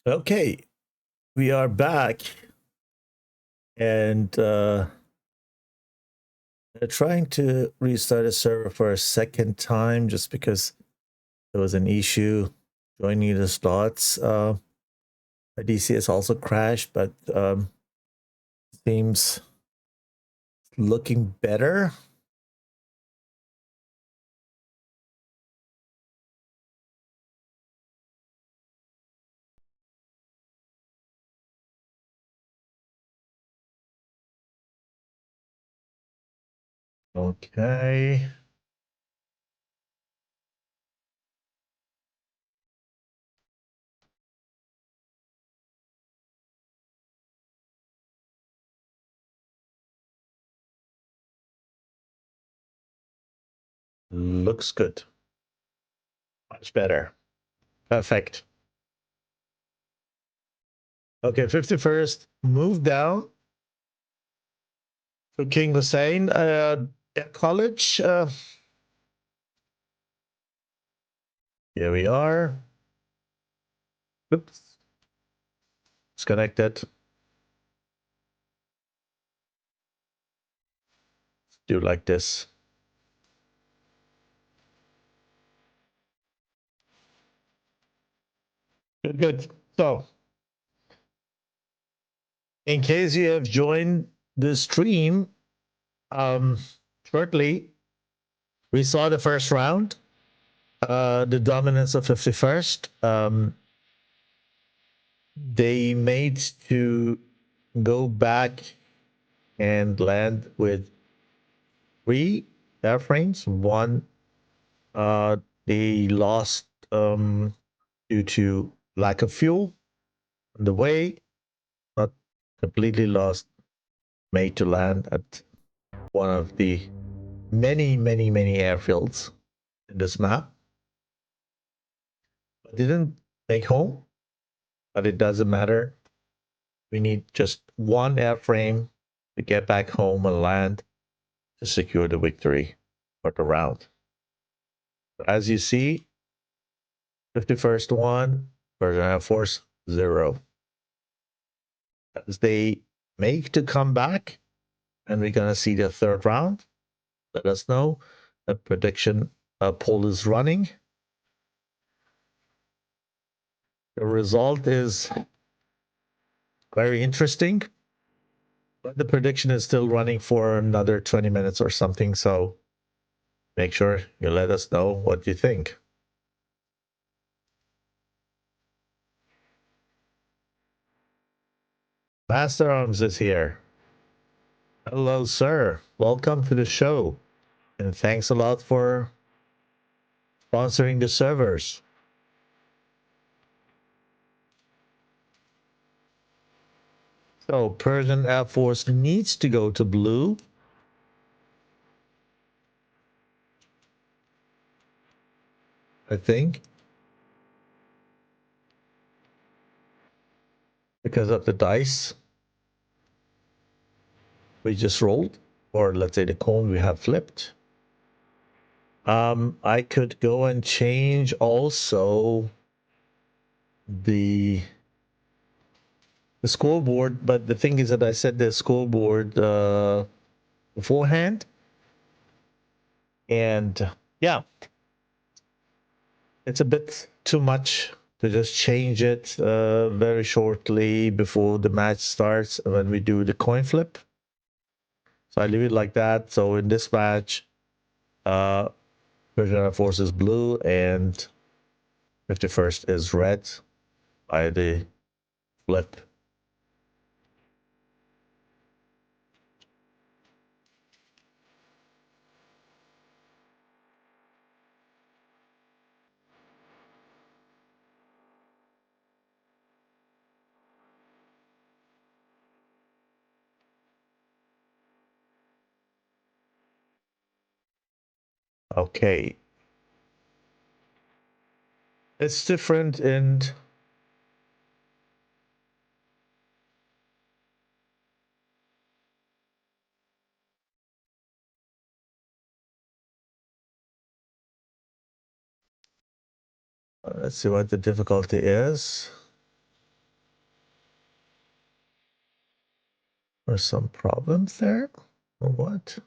Okay, we are back, and trying to restart the server for a second time just because there was an issue joining the slots. My DC has also crashed, but seems looking better. Okay. Looks good. Much better. Perfect. Okay, 51st, move down to King Hussein College. Here we are. Oops. It's connected. Do like this. Good, good. So, in case you have joined the stream shortly, we saw the first round, the dominance of 51st. they made to go back and land with 3 airframes. One, they lost due to lack of fuel on the way, not completely lost, made to land at one of the many airfields in this map. But didn't make home, but it doesn't matter. We need just one airframe to get back home and land to secure the victory for the round. As you see, 51st one, Persian Air Force 0. As they make to come back, and we're going to see the third round, let us know. The prediction poll is running. The result is very interesting, but the prediction is still running for another 20 minutes or something. So make sure you let us know what you think. Master Arms is here. Hello, sir. Welcome to the show. And thanks a lot for sponsoring the servers. So Persian Air Force needs to go to blue. I think. Because of the dice we just rolled. Or let's say the cone we have flipped. I could go and change also the scoreboard, but the thing is that I set the scoreboard beforehand, and yeah, it's a bit too much to just change it very shortly before the match starts when we do the coin flip. So I leave it like that. So in this match, Persian Air Force is blue and 51st is red by the flip. Okay. It's different in let's see what the difficulty is. There's some problems there, or what?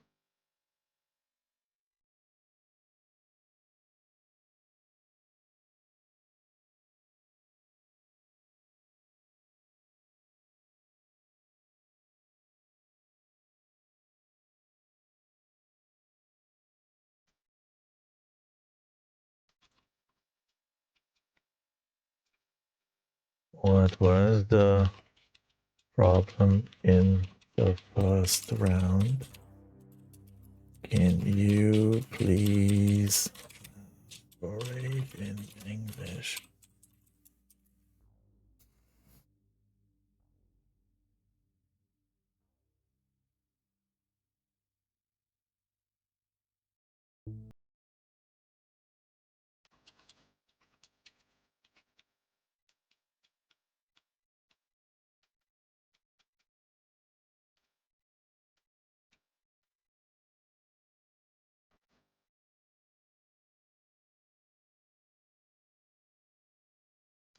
What was the problem in the first round? Can you please elaborate in English?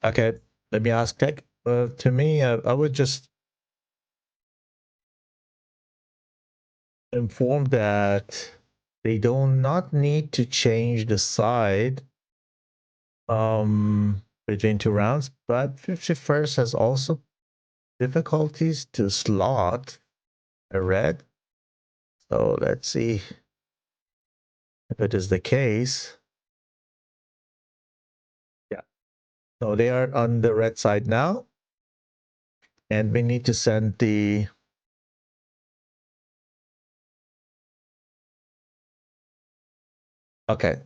Okay, let me ask Tech. To me, I would just inform that they do not need to change the side between 2 rounds, but 51st has also difficulties to slot a red. So let's see if it is the case. Yeah. So they are on the red side now. And we need to send the okay.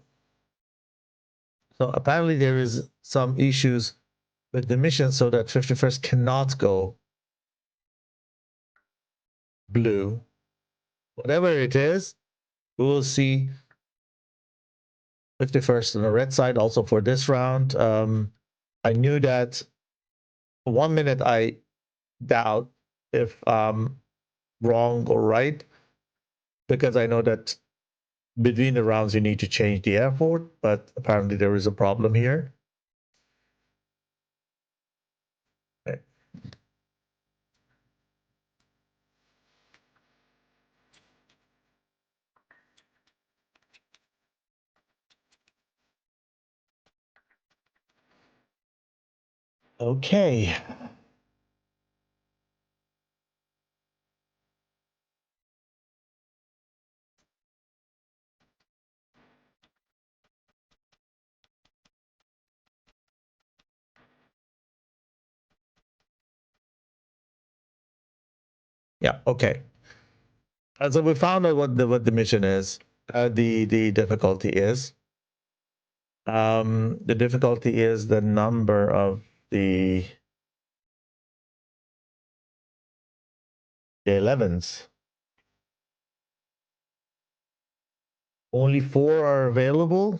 So apparently there is some issues with the mission so that 51st cannot go blue. Whatever it is, we will see 51st on the red side also for this round. I knew that 1 minute I doubt if wrong or right, because I know that between the rounds you need to change the airport, but apparently there is a problem here. Okay. Yeah, okay. So we found out what the mission is. The difficulty is. The difficulty is the number of the 11s. Only 4 are available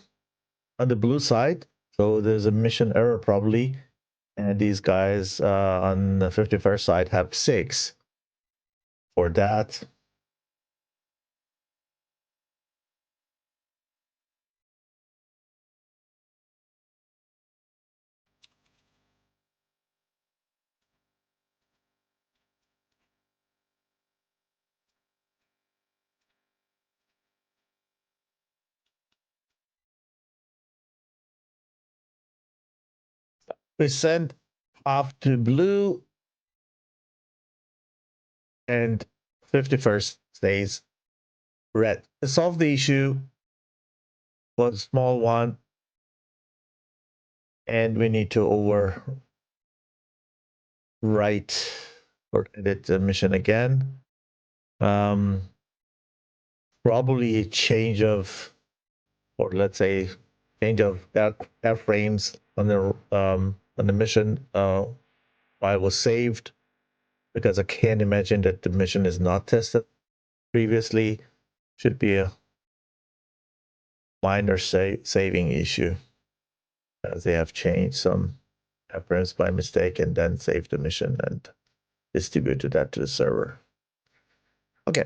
on the blue side, so there's a mission error probably. And these guys on the 51st side have 6 for that. We send off to blue, and 51st stays red. To solve the issue was a small one, and we need to overwrite or edit the mission again. Probably a change of, or let's say, change of airframes on the mission file was saved, because I can't imagine that the mission is not tested previously. Should be a minor saving issue, as they have changed some airframes by mistake and then saved the mission and distributed that to the server. Okay.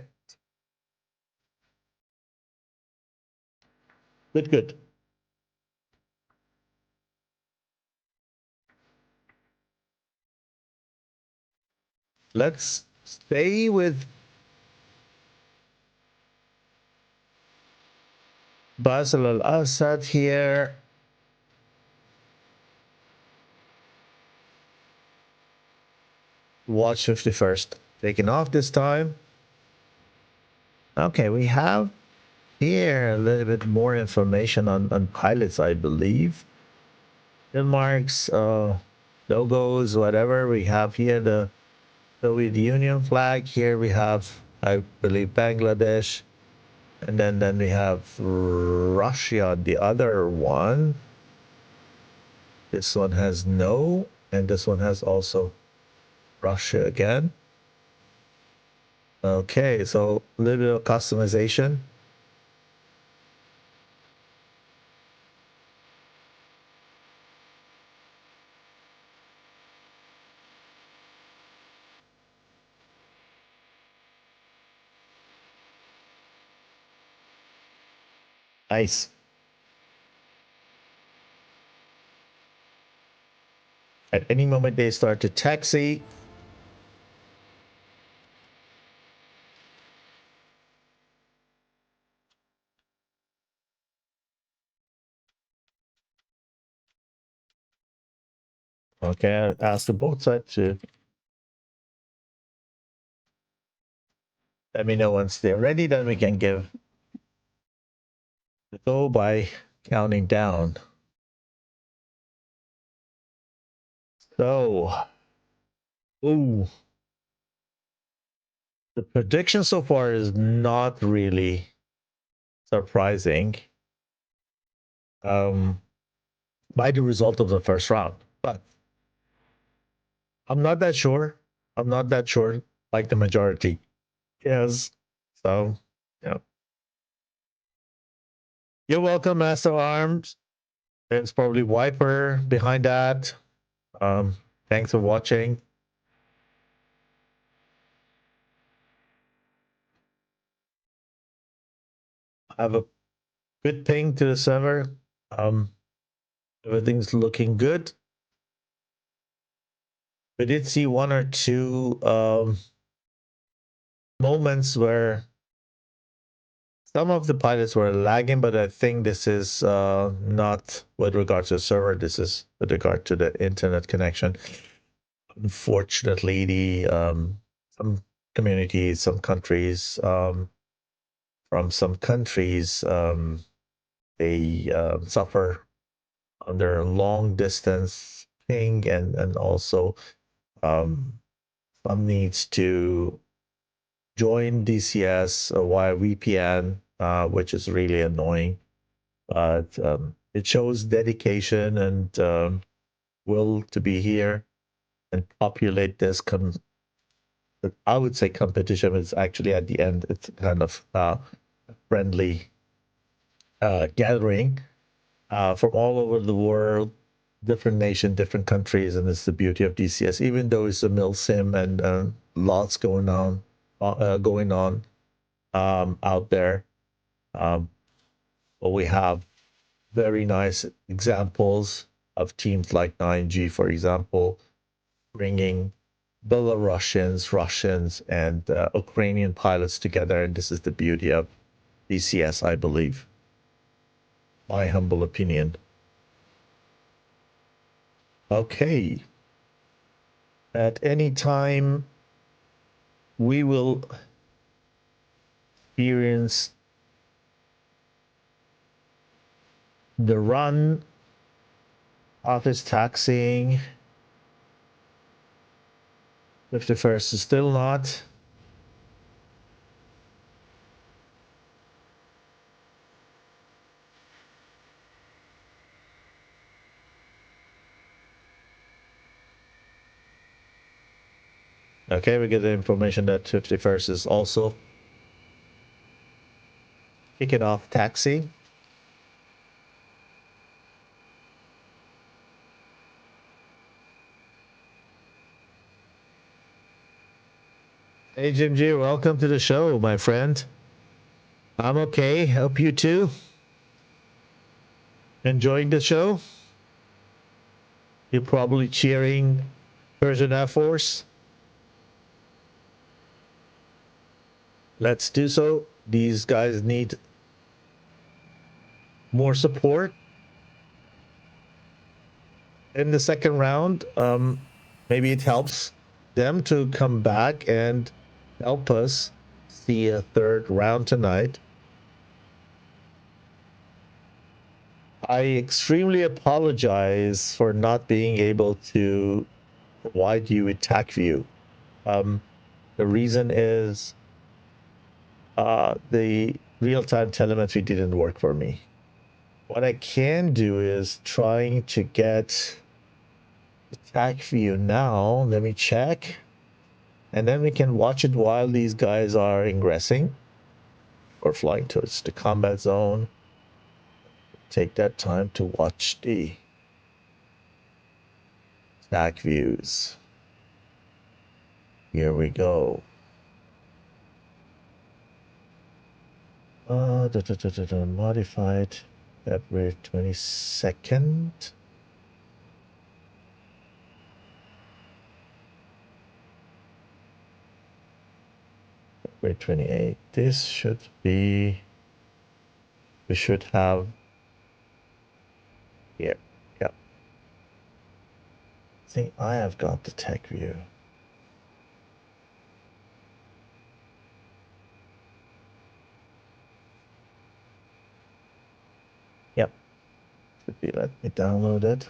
Good. Let's stay with Basel al-Assad here. Watch 51st taking off this time. Okay, we have here a little bit more information on pilots, I believe. Denmark's logos, whatever. We have here the Soviet Union flag. Here we have, I believe, Bangladesh. And then we have Russia, the other one. This one has no, and this one has also Russia again. Okay, so a little bit of customization. Nice. At any moment they start to taxi. Okay, I'll ask the both sides to let me know once they're ready, then we can give the go by counting down. So Ooh, the prediction so far is not really surprising by the result of the first round. But I'm not that sure. I'm not that sure like the majority is. So, yeah. You're welcome, Master Arms. There's probably Wiper behind that. Um, thanks for watching. I have a good ping to the server. Um, everything's looking good. We did see one or two moments where some of the pilots were lagging, but I think this is not with regard to the server. This is with regard to the internet connection. Unfortunately, the some communities, some countries, from some countries, they suffer under long distance ping and also some needs to join DCS via VPN, which is really annoying. But it shows dedication and will to be here and populate this. I would say competition is actually at the end. It's kind of friendly gathering from all over the world, different nation, different countries, and it's the beauty of DCS. Even though it's a mil sim and lots going on, out there, um, but we have very nice examples of teams like 9G, for example, bringing Belarusians, Russians, and Ukrainian pilots together, and this is the beauty of DCS, I believe. My humble opinion. Okay. At any time, we will experience the run, office taxing. 51st is still not. Okay, we get the information that 51st is also kicking off taxi. Hey, Jim G, welcome to the show, my friend. I'm okay. Hope you too. Enjoying the show? You're probably cheering Persian Air Force. Let's do so. These guys need more support in the second round. Maybe it helps them to come back and help us see a third round tonight. I extremely apologize for not being able to provide you with TAC view. The reason is the real-time telemetry didn't work for me. What I can do is trying to get the TAC view now. Let me check. And then we can watch it while these guys are ingressing or flying towards the combat zone. Take that time to watch the TAC views. Here we go. Modified February 22nd. February 28th. This should be. We should have. Here. Yep. I think I have got the tech view. Yep. Should be. Let me download it.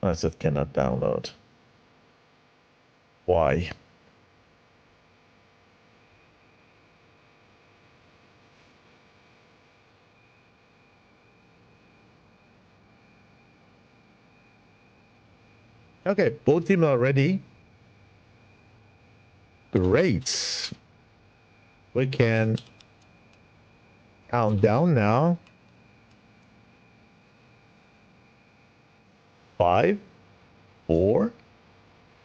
I said cannot download. Why? Okay, both teams are ready. Great. We can count down now. 5, 4,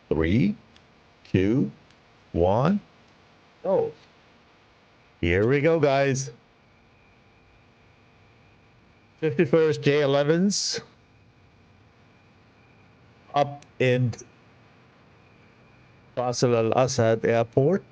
3, 2, 1. Go. Here we go, guys. 51st J11s up in Basel Al Assad Airport.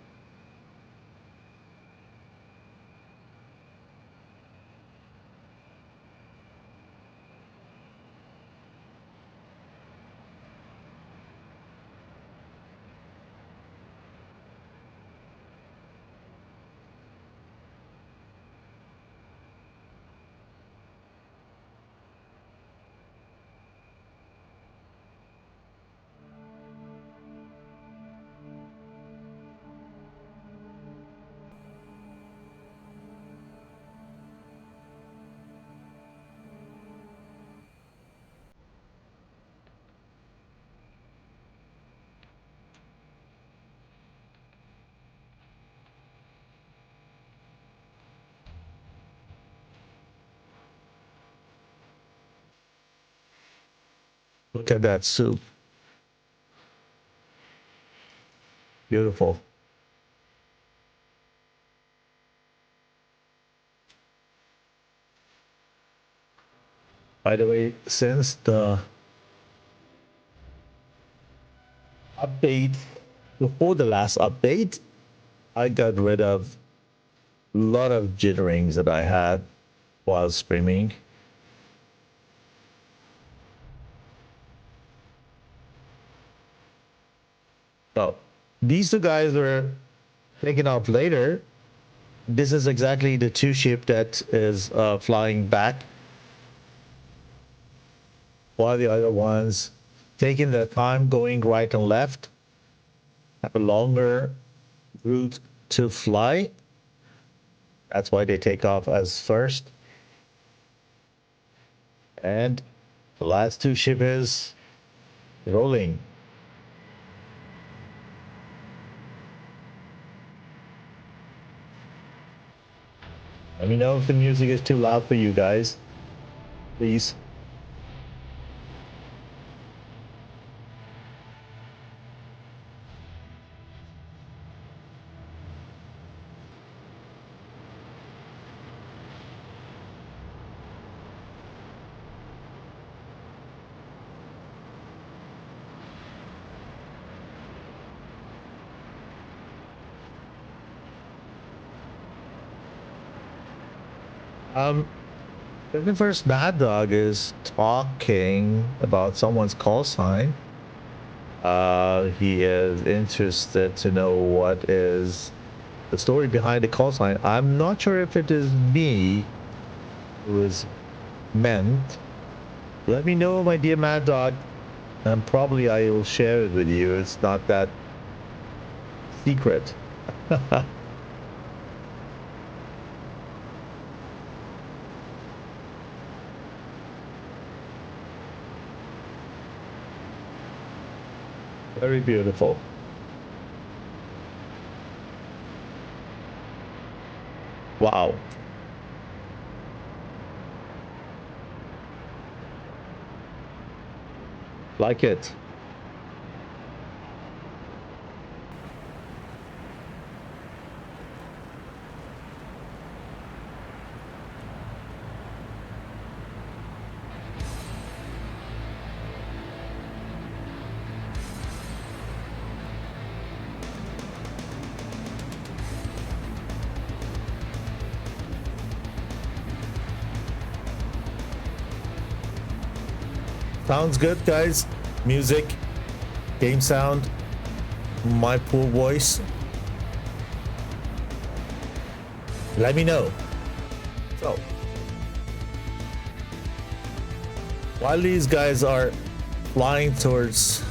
Look at that soup. Beautiful. By the way, since the update, before the last update, I got rid of a lot of jitterings that I had while streaming. So these two guys were taken off later. This is exactly the two ship that is flying back, while the other ones taking their time going right and left, have a longer route to fly. That's why they take off as first. And the last two ship is rolling. Let me know if the music is too loud for you guys, please. The first Mad Dog is talking about someone's call sign. He is interested to know what is the story behind the call sign. I'm not sure if it is me who is meant. Let me know, my dear Mad Dog, and probably I will share it with you. It's not that secret. Very beautiful. Wow. Like it. Sounds good, guys. Music, game sound, my poor voice. Let me know. So, while these guys are flying towards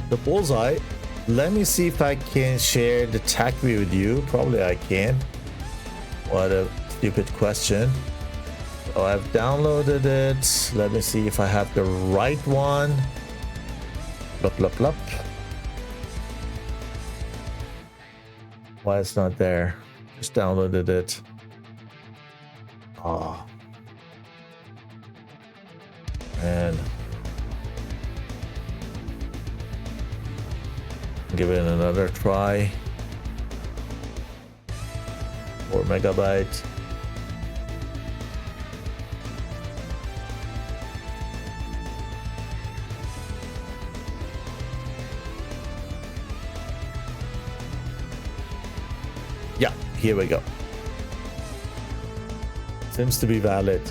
the bullseye. Let me see if I can share the TAC view with you. Probably I can. What a stupid question. So I've downloaded it. Let me see if I have the right one. Blup, blup, blup. Why it's not there? Just downloaded it. Ah. And give it another try. 4 megabyte. Yeah, here we go. Seems to be valid.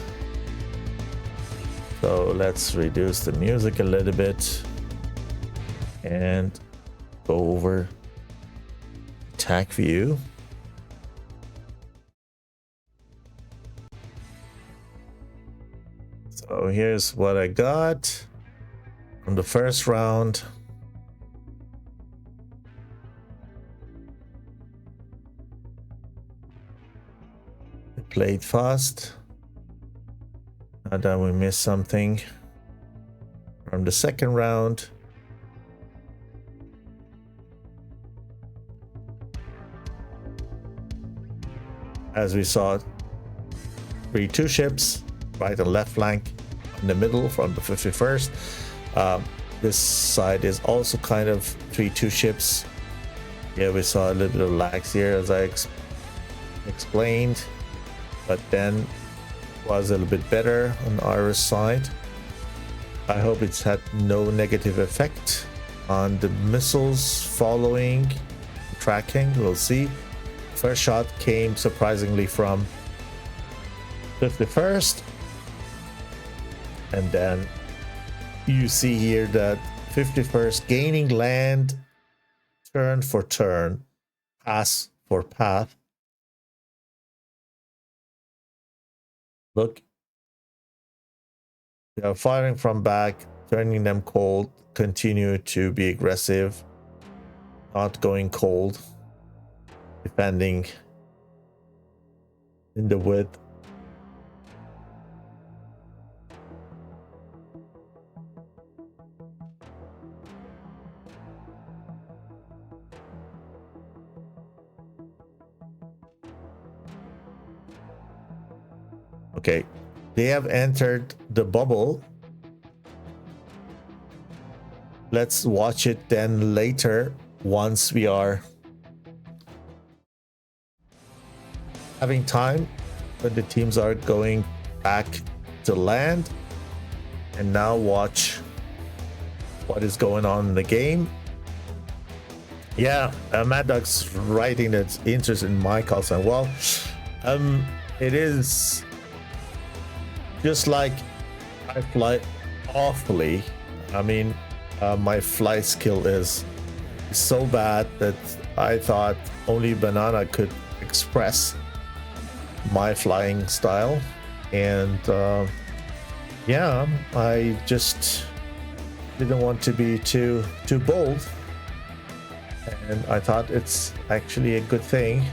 So let's reduce the music a little bit and go over TAC view. So here's what I got from the first round. It played fast. Now that we missed something from the second round. As we saw, 3-2 ships, right and left flank, in the middle from the 51st. This side is also kind of 3-2 ships. Yeah, we saw a little bit of lags here, as I explained, but then was a little bit better on our side. I hope it's had no negative effect on the missiles following, tracking. We'll see. First shot came surprisingly from 51st, and then you see here that 51st gaining land turn for turn, pass for path. Look, they are firing from back, turning them cold, continue to be aggressive, not going cold, defending in the width. Okay, they have entered the bubble. Let's watch it then later once we are having time, when the teams are going back to land. And now watch what is going on in the game. Yeah, Mad Dog's writing that's interested in my call sign. Well, it is just like I fly awfully. I mean, my flight skill is so bad that I thought only Banana could express my flying style. And yeah, I just didn't want to be too bold, and I thought it's actually a good thing.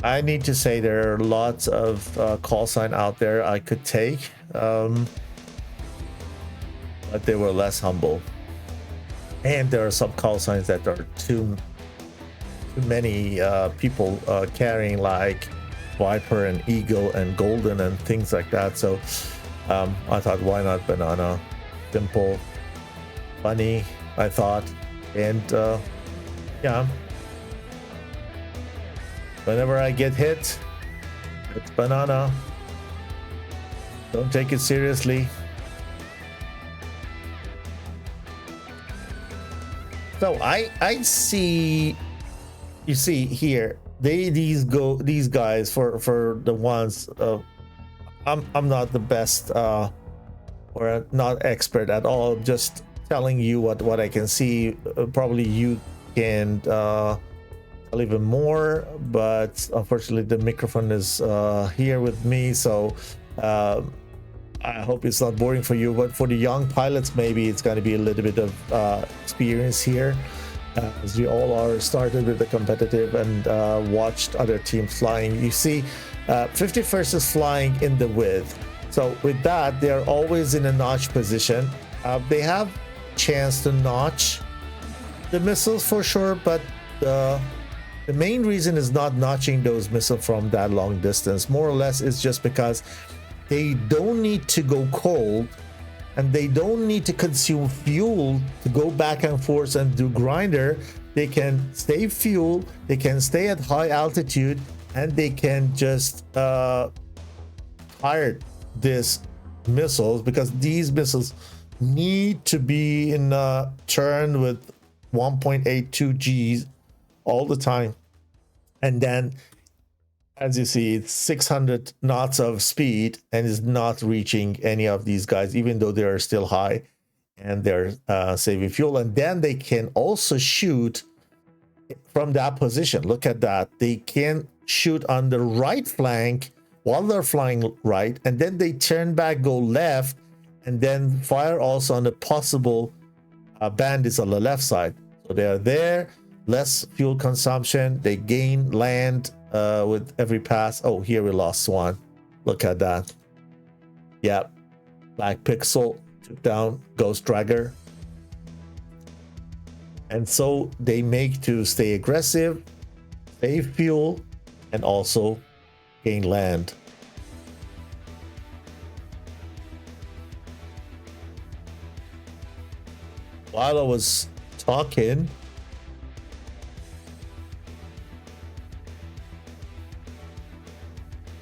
I need to say there are lots of call sign out there I could take, but they were less humble. And there are some call signs that are too many people carrying, like Viper and Eagle and Golden and things like that. So I thought, why not Banana? Simple, funny, I thought. And yeah, whenever I get hit, it's Banana. Don't take it seriously. So I see, you see here, these guys for the ones, I'm not the best or not expert at all, just telling you what I can see. Probably you can tell even more, but unfortunately the microphone is here with me, so I hope it's not boring for you. But for the young pilots, maybe it's going to be a little bit of experience here, as we all are started with the competitive and watched other teams flying. You see 51st is flying in the width, so with that they're always in a notch position. They have chance to notch the missiles for sure, but the main reason is not notching those missiles from that long distance. More or less it's just because they don't need to go cold and they don't need to consume fuel to go back and forth and do grinder. They can save fuel, they can stay at high altitude, and they can just fire these missiles, because these missiles need to be in a turn with 1.82 Gs all the time. And then as you see, it's 600 knots of speed and is not reaching any of these guys, even though they are still high and they're saving fuel. And then they can also shoot from that position. Look at that. They can shoot on the right flank while they're flying right, and then they turn back, go left, and then fire also on the possible bandits on the left side. So they are there, less fuel consumption. They gain land with every pass. Oh, here we lost one. Look at that. Yep. Black Pixel took down Ghost Dragger. And so they make to stay aggressive, save fuel, and also gain land. While I was talking,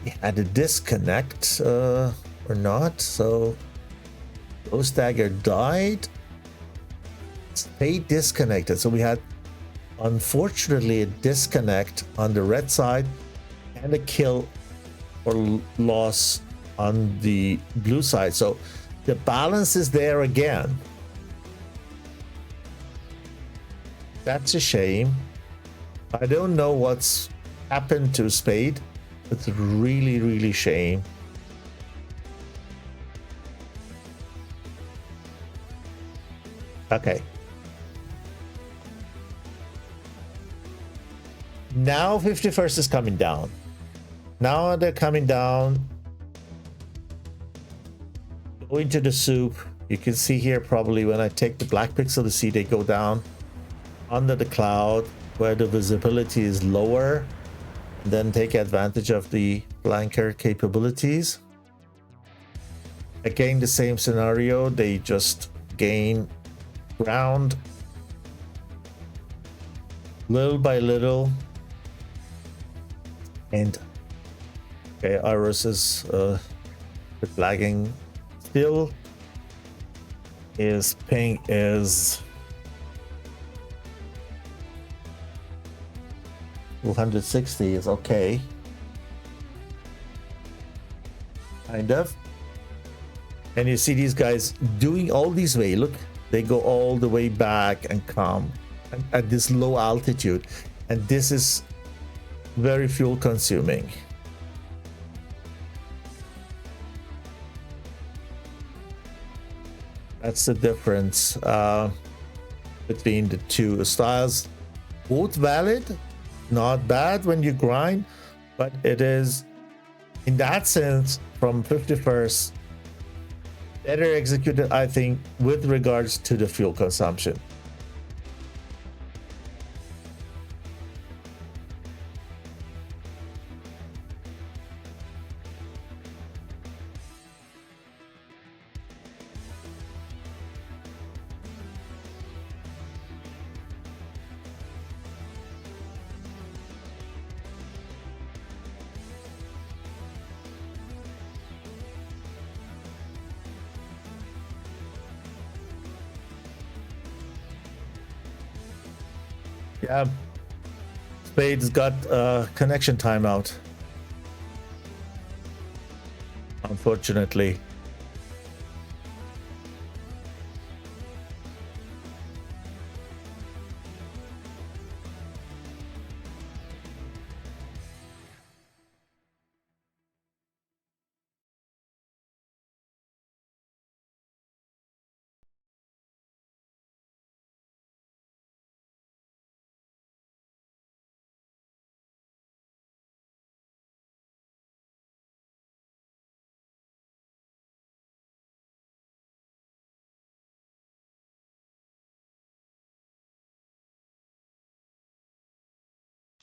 we had a disconnect or not. So Ghost Dagger died, stayed disconnected. So we had, unfortunately, a disconnect on the red side and a kill or loss on the blue side. So the balance is there again. That's a shame. I don't know what's happened to Spade. It's really, really shame. Okay. Now 51st is coming down. Now they're coming down. Go into the soup. You can see here probably when I take the black pixel to see they go down under the cloud where the visibility is lower. Then take advantage of the flanker capabilities. Again, the same scenario. They just gain ground little by little. And okay, Iris is lagging still. His ping is 260 is okay. Kind of. And you see these guys doing all these way. Look, they go all the way back and come at this low altitude. And this is very fuel consuming. That's the difference between the two styles. Both valid, not bad when you grind, but it is in that sense from 51st better executed, I think, with regards to the fuel consumption. Yeah, Spade's got a connection timeout, unfortunately.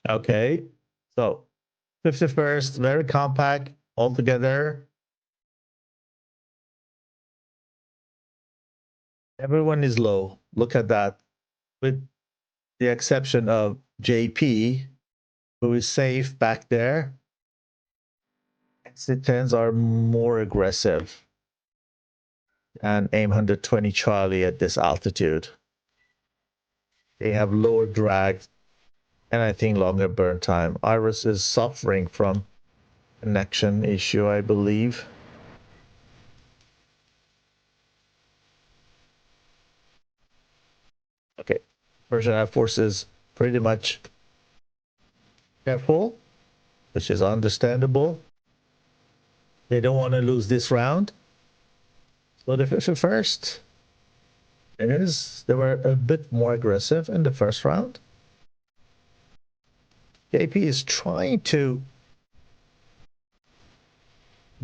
Okay. So 51st, very compact altogether. Everyone is low. Look at that. With the exception of JP, who is safe back there. Exit 10s are more aggressive and aim 120 Charlie at this altitude. They have lower drag and I think longer burn time. Iris is suffering from connection issue, I believe. Okay, Persian Air Force is pretty much careful, which is understandable. They don't want to lose this round. So the 51st, they were a bit more aggressive in the first round. JP is trying to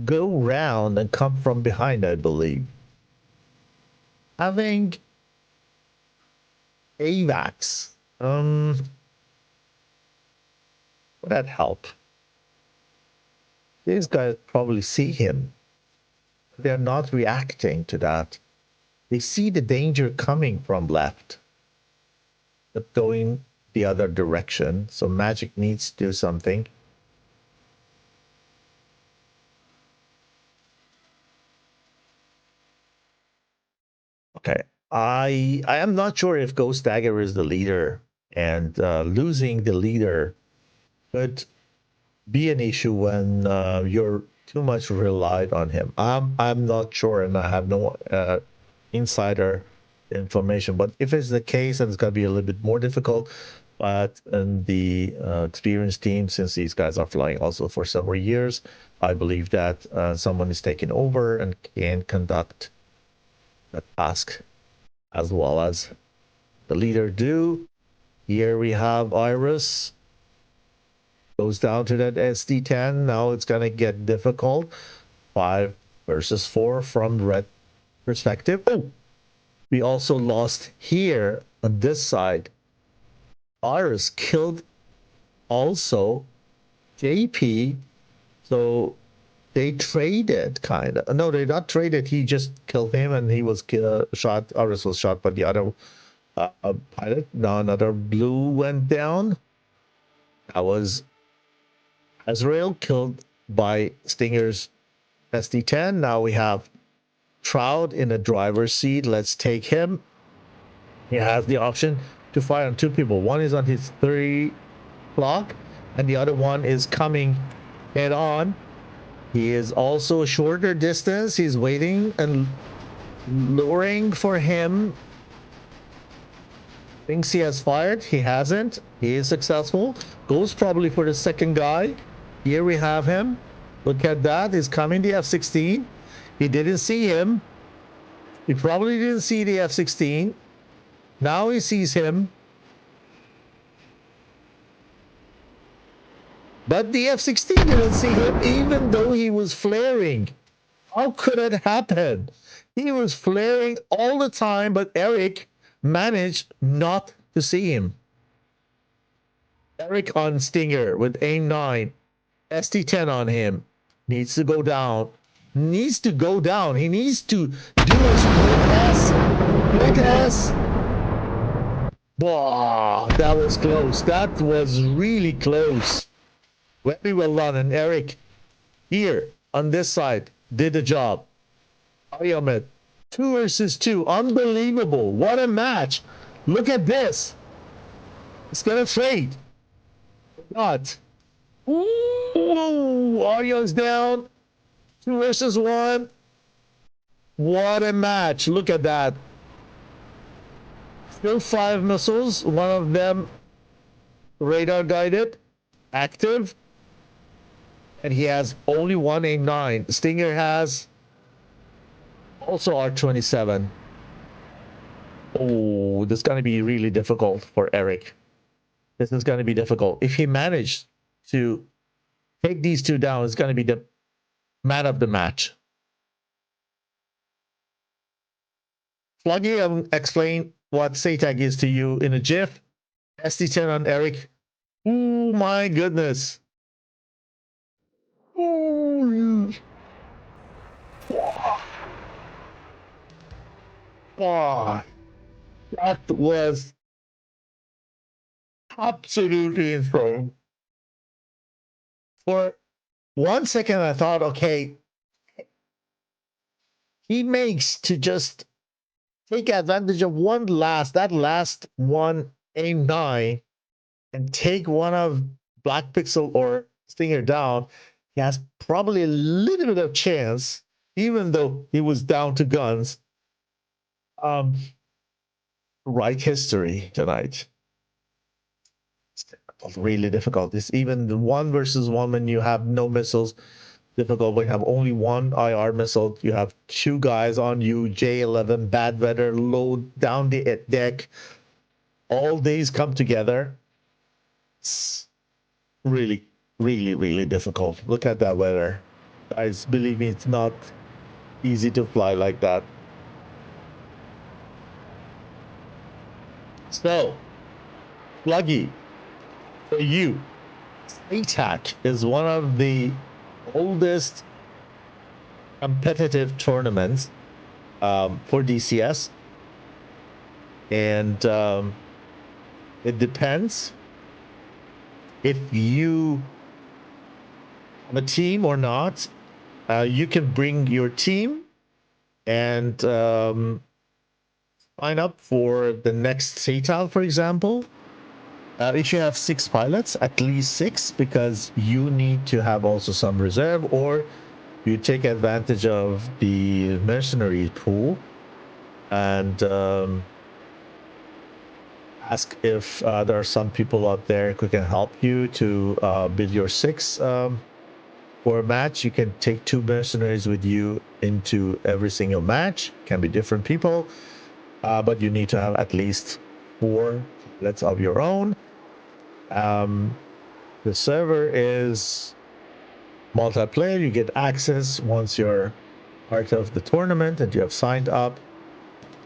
go round and come from behind, I believe. Having AVAX, would that help? These guys probably see him. They're not reacting to that. They see the danger coming from left, but going the other direction. So Magic needs to do something. Okay. I am not sure if Ghost Dagger is the leader, and losing the leader could be an issue when you're too much relied on him. I'm not sure, and I have no insider information. But if it's the case, then it's gonna be a little bit more difficult. But in the experienced team, since these guys are flying also for several years, I believe that someone is taking over and can conduct the task as well as the leader do. Here we have Iris. Goes down to that SD10. Now it's going to get difficult. 5 versus 4 from red perspective. Oh, we also lost here on this side. Iris killed also JP. So they traded, kind of. No, they not traded. He just killed him and he was shot. Iris was shot by the other pilot. Now another blue went down. That was Azrael killed by Stinger's SD10. Now we have Trout in the driver's seat. Let's take him. He has the option to fire on 2 people. One is on his 3 clock, and the other one is coming head on. He is also a shorter distance. He's waiting and luring for him. Thinks he has fired. He hasn't. He is successful. Goes probably for the second guy. Here we have him. Look at that. He's coming, the F-16. He didn't see him. He probably didn't see the F-16. Now he sees him. But the F-16 didn't see him even though he was flaring. How could it happen? He was flaring all the time, but Eric managed not to see him. Eric on Stinger with aim 9. SD10 on him. Needs to go down. Needs to go down. He needs to do a split S. Split S. Wow, that was close. That was really close. Very well done. And Eric, here on this side, did the job. Ahmed, 2 versus 2. Unbelievable. What a match. Look at this. It's going to fade. Not. Ooh, Ario's down. 2 versus 1. What a match. Look at that. Still 5 missiles. One of them radar guided. Active. And he has only one aim 9. Stinger has also R27. Oh, this is going to be really difficult for Eric. This is going to be difficult. If he managed to take these 2 down, it's going to be the man of the match. Fluggy, explain what SATAC is to you in a GIF. SD10 on Eric Oh my goodness. Oh, wow. That was absolutely insane. For 1 second, I thought, okay, he makes to just take advantage of that last one aim 9 and take one of Black Pixel or Stinger down. He has probably a little bit of chance, even though he was down to guns. Write history tonight. It's really difficult. It's even the 1 versus 1 when you have no missiles. Difficult when you have only one IR missile. You have 2 guys on you, J11, bad weather, load down the deck. All days come together. It's really, really, really difficult. Look at that weather. Guys, believe me, it's not easy to fly like that. So, Sluggy, for you, SATAC is one of the oldest competitive tournaments for DCS. And it depends if you have a team or not. You can bring your team and sign up for the next SATAL, for example. If you have 6 pilots, at least 6, because you need to have also some reserve, or you take advantage of the mercenary pool and ask if there are some people out there who can help you to build your 6 for a match. You can take 2 mercenaries with you into every single match. Can be different people, but you need to have at least 4 pilots of your own. The server is multiplayer. You get access once you're part of the tournament and you have signed up,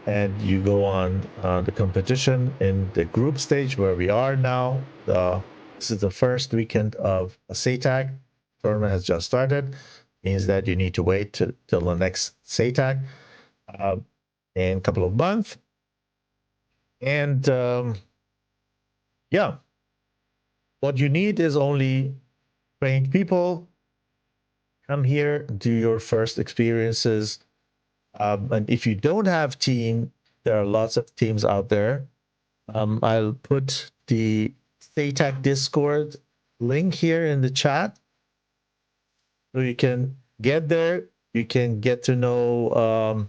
and you go on the competition in the group stage where we are now. This is the first weekend of a SATAC. Tournament has just started. Means that you need to wait till the next SATAC in a couple of months. And yeah, what you need is only trained people. Come here, do your first experiences. And if you don't have team, there are lots of teams out there. I'll put the SATAC Discord link here in the chat, so you can get there. You can get to know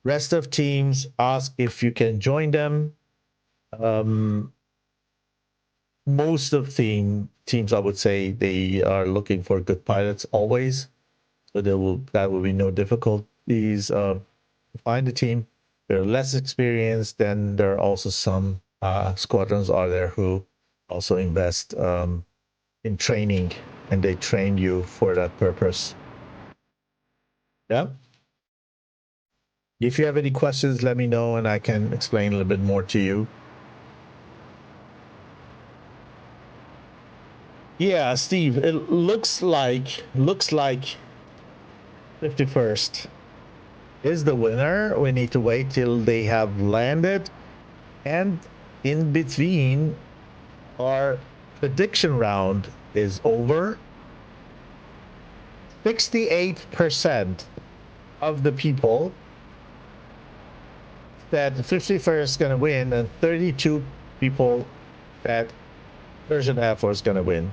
rest of teams. Ask if you can join them. Most of teams, I would say, they are looking for good pilots always. So that will be no difficulties to find a team. They're less experienced. Then there are also some squadrons are there who also invest in training, and they train you for that purpose. Yeah. If you have any questions, let me know and I can explain a little bit more to you. Yeah, Steve, it looks like 51st is the winner. We need to wait till they have landed, and in between, our prediction round is over. 68% of the people said 51st is going to win, and 32 people said Persian Air Force is going to win.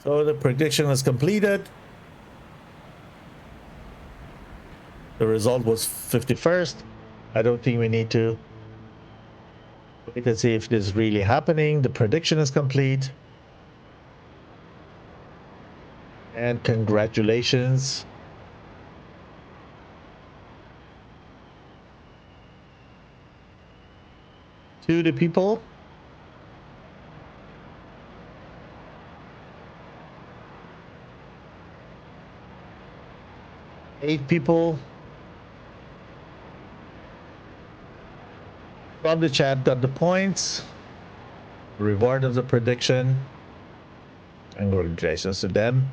So the prediction was completed. The result was 51st. I don't think we need to wait and see if this is really happening. The prediction is complete. And congratulations. To the people 8 people from the chat got the points. Reward of the prediction. Congratulations to them.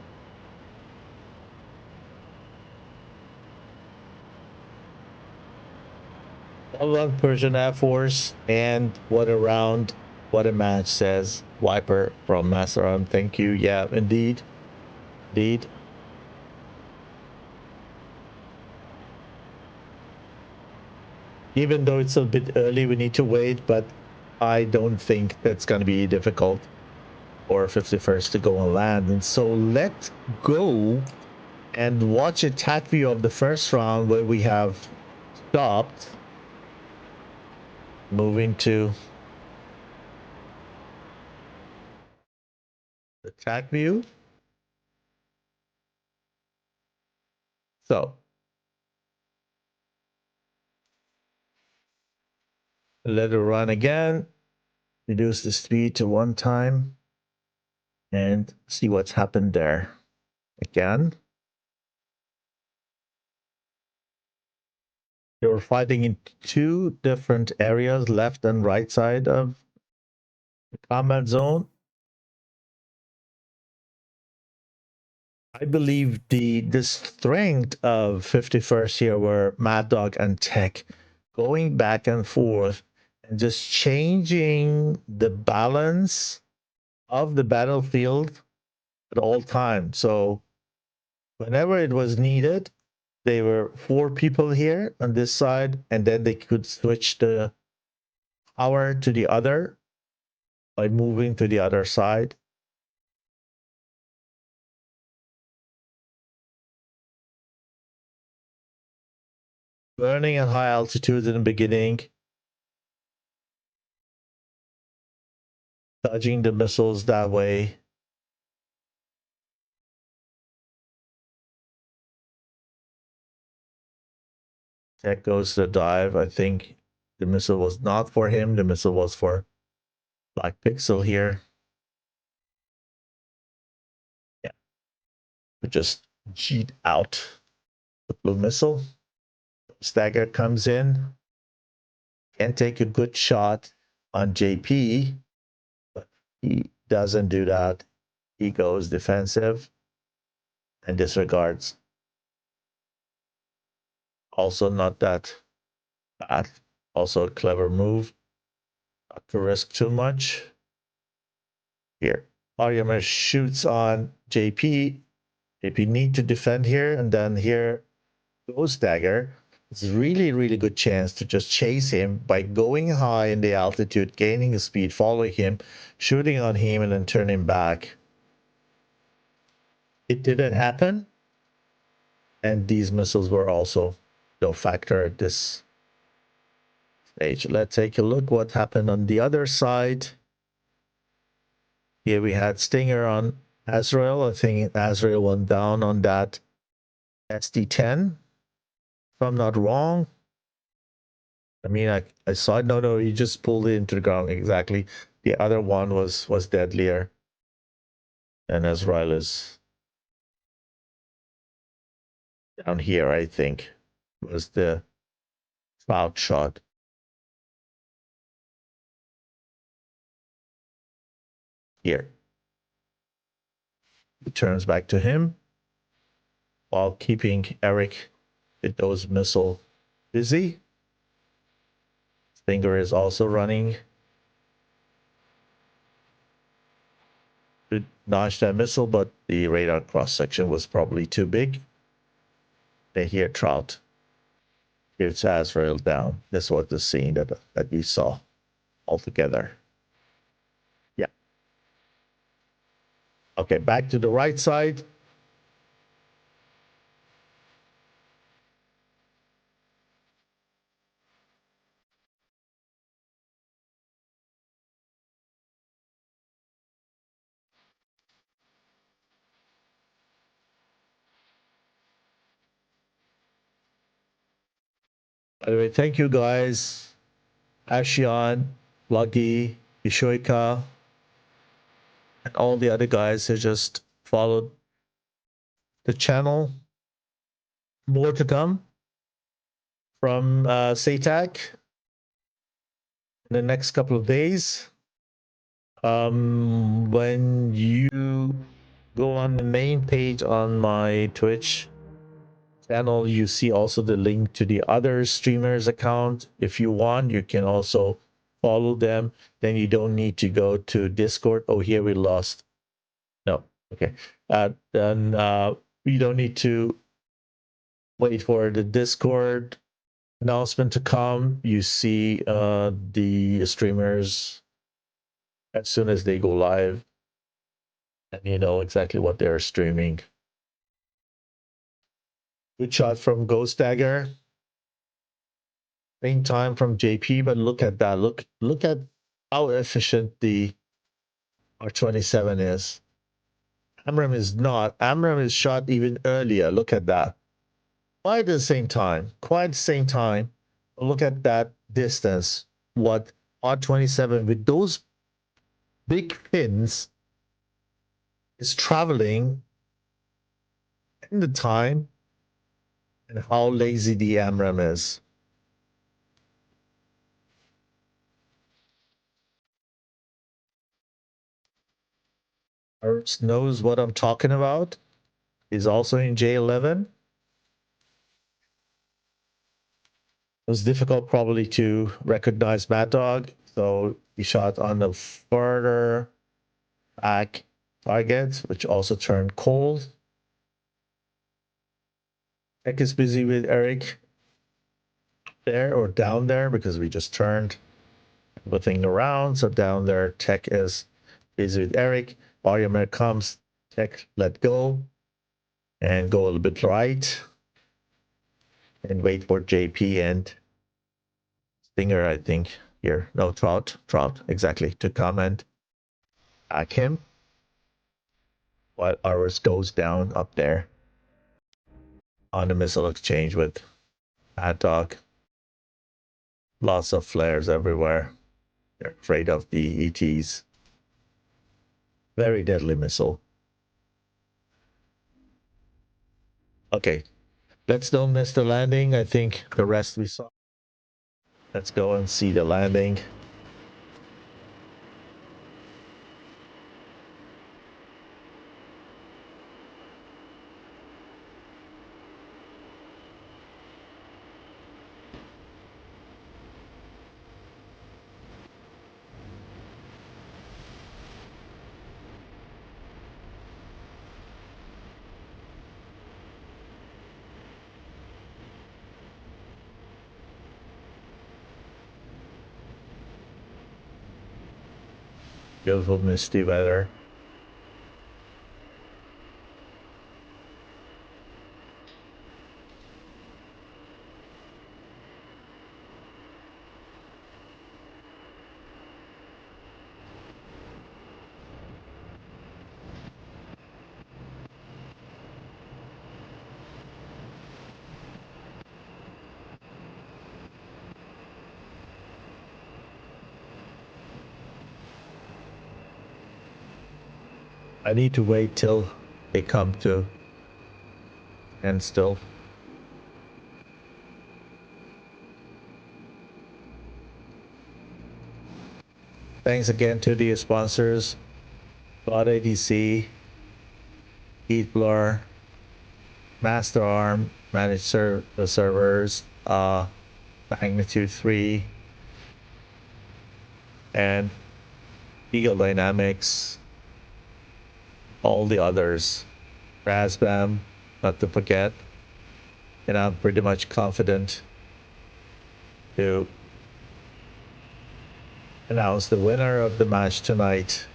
Well done, Persian Air Force. And what a round, what a match, says Wiper from Masaram. Thank you. Yeah, indeed. Indeed. Even though it's a bit early, we need to wait, but I don't think that's going to be difficult for 51st to go on land. And so let's go and watch a tac view of the first round where we have stopped. Moving to the tac view. So let it run again. Reduce the speed to 1 time and see what's happened there. Again. They were fighting in 2 different areas, left and right side of the combat zone. I believe the strength of 51st here were Mad Dog and Tech going back and forth and just changing the balance of the battlefield at all times. So whenever it was needed, they were 4 people here on this side, and then they could switch the power to the other by moving to the other side. Burning at high altitude in the beginning, dodging the missiles that way. Tech goes to the dive. I think the missile was not for him. The missile was for Black Pixel here. Yeah. We just cheat out the blue missile. Stagger comes in. Can take a good shot on JP, but he doesn't do that. He goes defensive and disregards. Also not that bad. Also a clever move. Not to risk too much. Here. Aryamer shoots on JP. JP need to defend here, and then here goes Dagger. It's a really, really good chance to just chase him by going high in the altitude, gaining speed, following him, shooting on him, and then turning back. It didn't happen, and these missiles were also no factor at this stage. Let's take a look what happened on the other side. Here we had Stinger on Azrael. I think Azrael went down on that SD-10. If I'm not wrong. I mean, I saw it. No, he just pulled it into the ground. Exactly. The other one was deadlier. And Azrael is down here, I think, was the cloud shot. Here. It turns back to him while keeping Eric with those missile busy. Stinger is also running to dodge that missile, but the radar cross section was probably too big. They hear Trout. Here's Azrael down. This was the scene that you saw altogether. Yeah. Okay, back to the right side. By the way, thank you guys. Ashian, Lucky, Ishoika, and all the other guys who just followed the channel. more to come from SATAC in the next couple of days. When you go on the main page on my Twitch channel, you see also the link to the other streamers account. If you want, you can also follow them. Then you don't need to go to Discord. Oh, here we lost. No, okay. Then you don't need to wait for the Discord announcement to come. You see the streamers as soon as they go live, and you know exactly what they're streaming. Good shot from Ghost Dagger. Same time from JP, but look at that. Look at how efficient the R27 is. Amram is not. Amram is shot even earlier. Look at that. Quite the same time. Quite the same time. Look at that distance. What R27 with those big pins is traveling in the time, and how lazy the Amram is. Ernst knows what I'm talking about. He's also in J11. It was difficult probably to recognize Mad Dog, so he shot on the further back target, which also turned cold. Tech is busy with Eric there or down there because we just turned everything around. So down there, Tech is busy with Eric. Barrier comes, Tech let go and go a little bit right and wait for JP and Stinger, I think, here. No, Trout, exactly, to come and hack him while ours goes down up there on the missile exchange with Mad Dog. Lots of flares everywhere. They're afraid of the ETs. Very deadly missile. Okay, let's don't miss the landing. I think the rest we saw. Let's go and see the landing. Beautiful misty weather. I need to wait till they come to and still. Thanks again to the sponsors, Cloud ADC, Heat Blur, Master Arm, Managed Servers, Magnitude 3, and Eagle Dynamics, all the others, Razbam, not to forget, and I'm pretty much confident to announce the winner of the match tonight.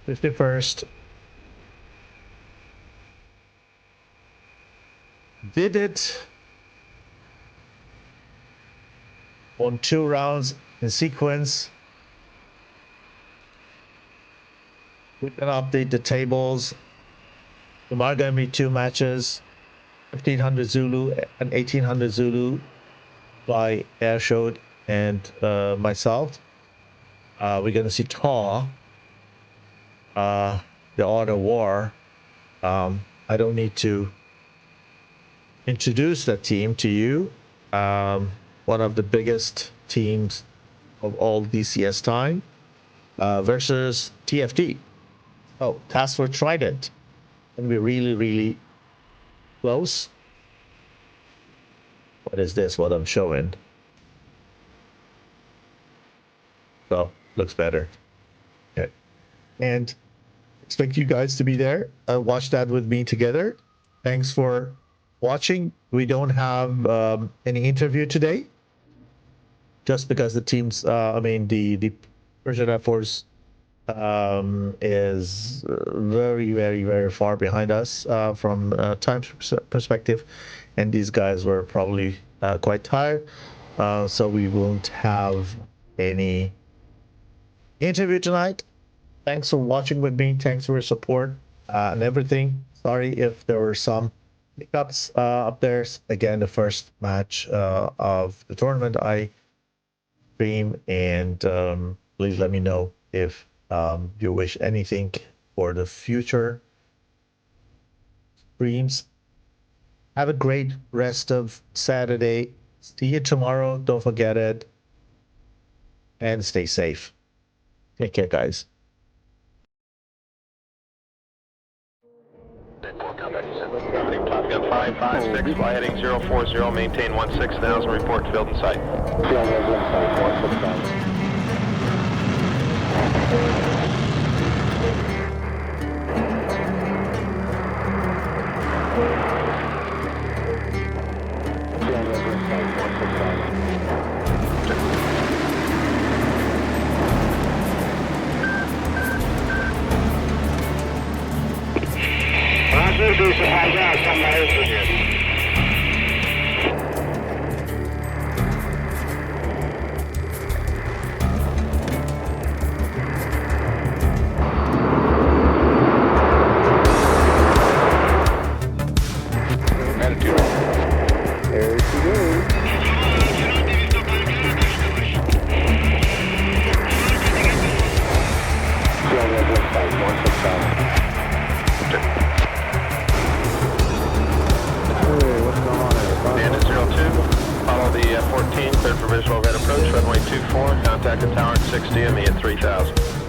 51st. Did it on 2 rounds in sequence. We can update the tables. There are going to be 2 matches, 1500 Zulu and 1800 Zulu by Airshot and myself. We're going to see Tar, the Art of War, I don't need to introduce that team to you. One of the biggest teams of all DCS time versus TFT. Oh, Task Force Trident. And we're really, really close. What is this? What I'm showing? So, looks better. Okay. And expect you guys to be there. Watch that with me together. Thanks for watching. We don't have any interview today. Just because the teams, the Persian Air Force is very, very, very far behind us from time perspective. And these guys were probably quite tired. So we won't have any interview tonight. Thanks for watching with me. Thanks for your support and everything. Sorry if there were some hiccups up there. Again, the first match of the tournament I stream, and please let me know if you wish anything for the future streams. Have a great rest of Saturday. See you tomorrow. Don't forget it. And stay safe. Take care, guys. Top Gun 556, fly heading 040, maintain 16,000, report to field in sight. Bandit 02, follow the 14, cleared for visual red approach, runway 24, contact the tower at 60 and me at 3000.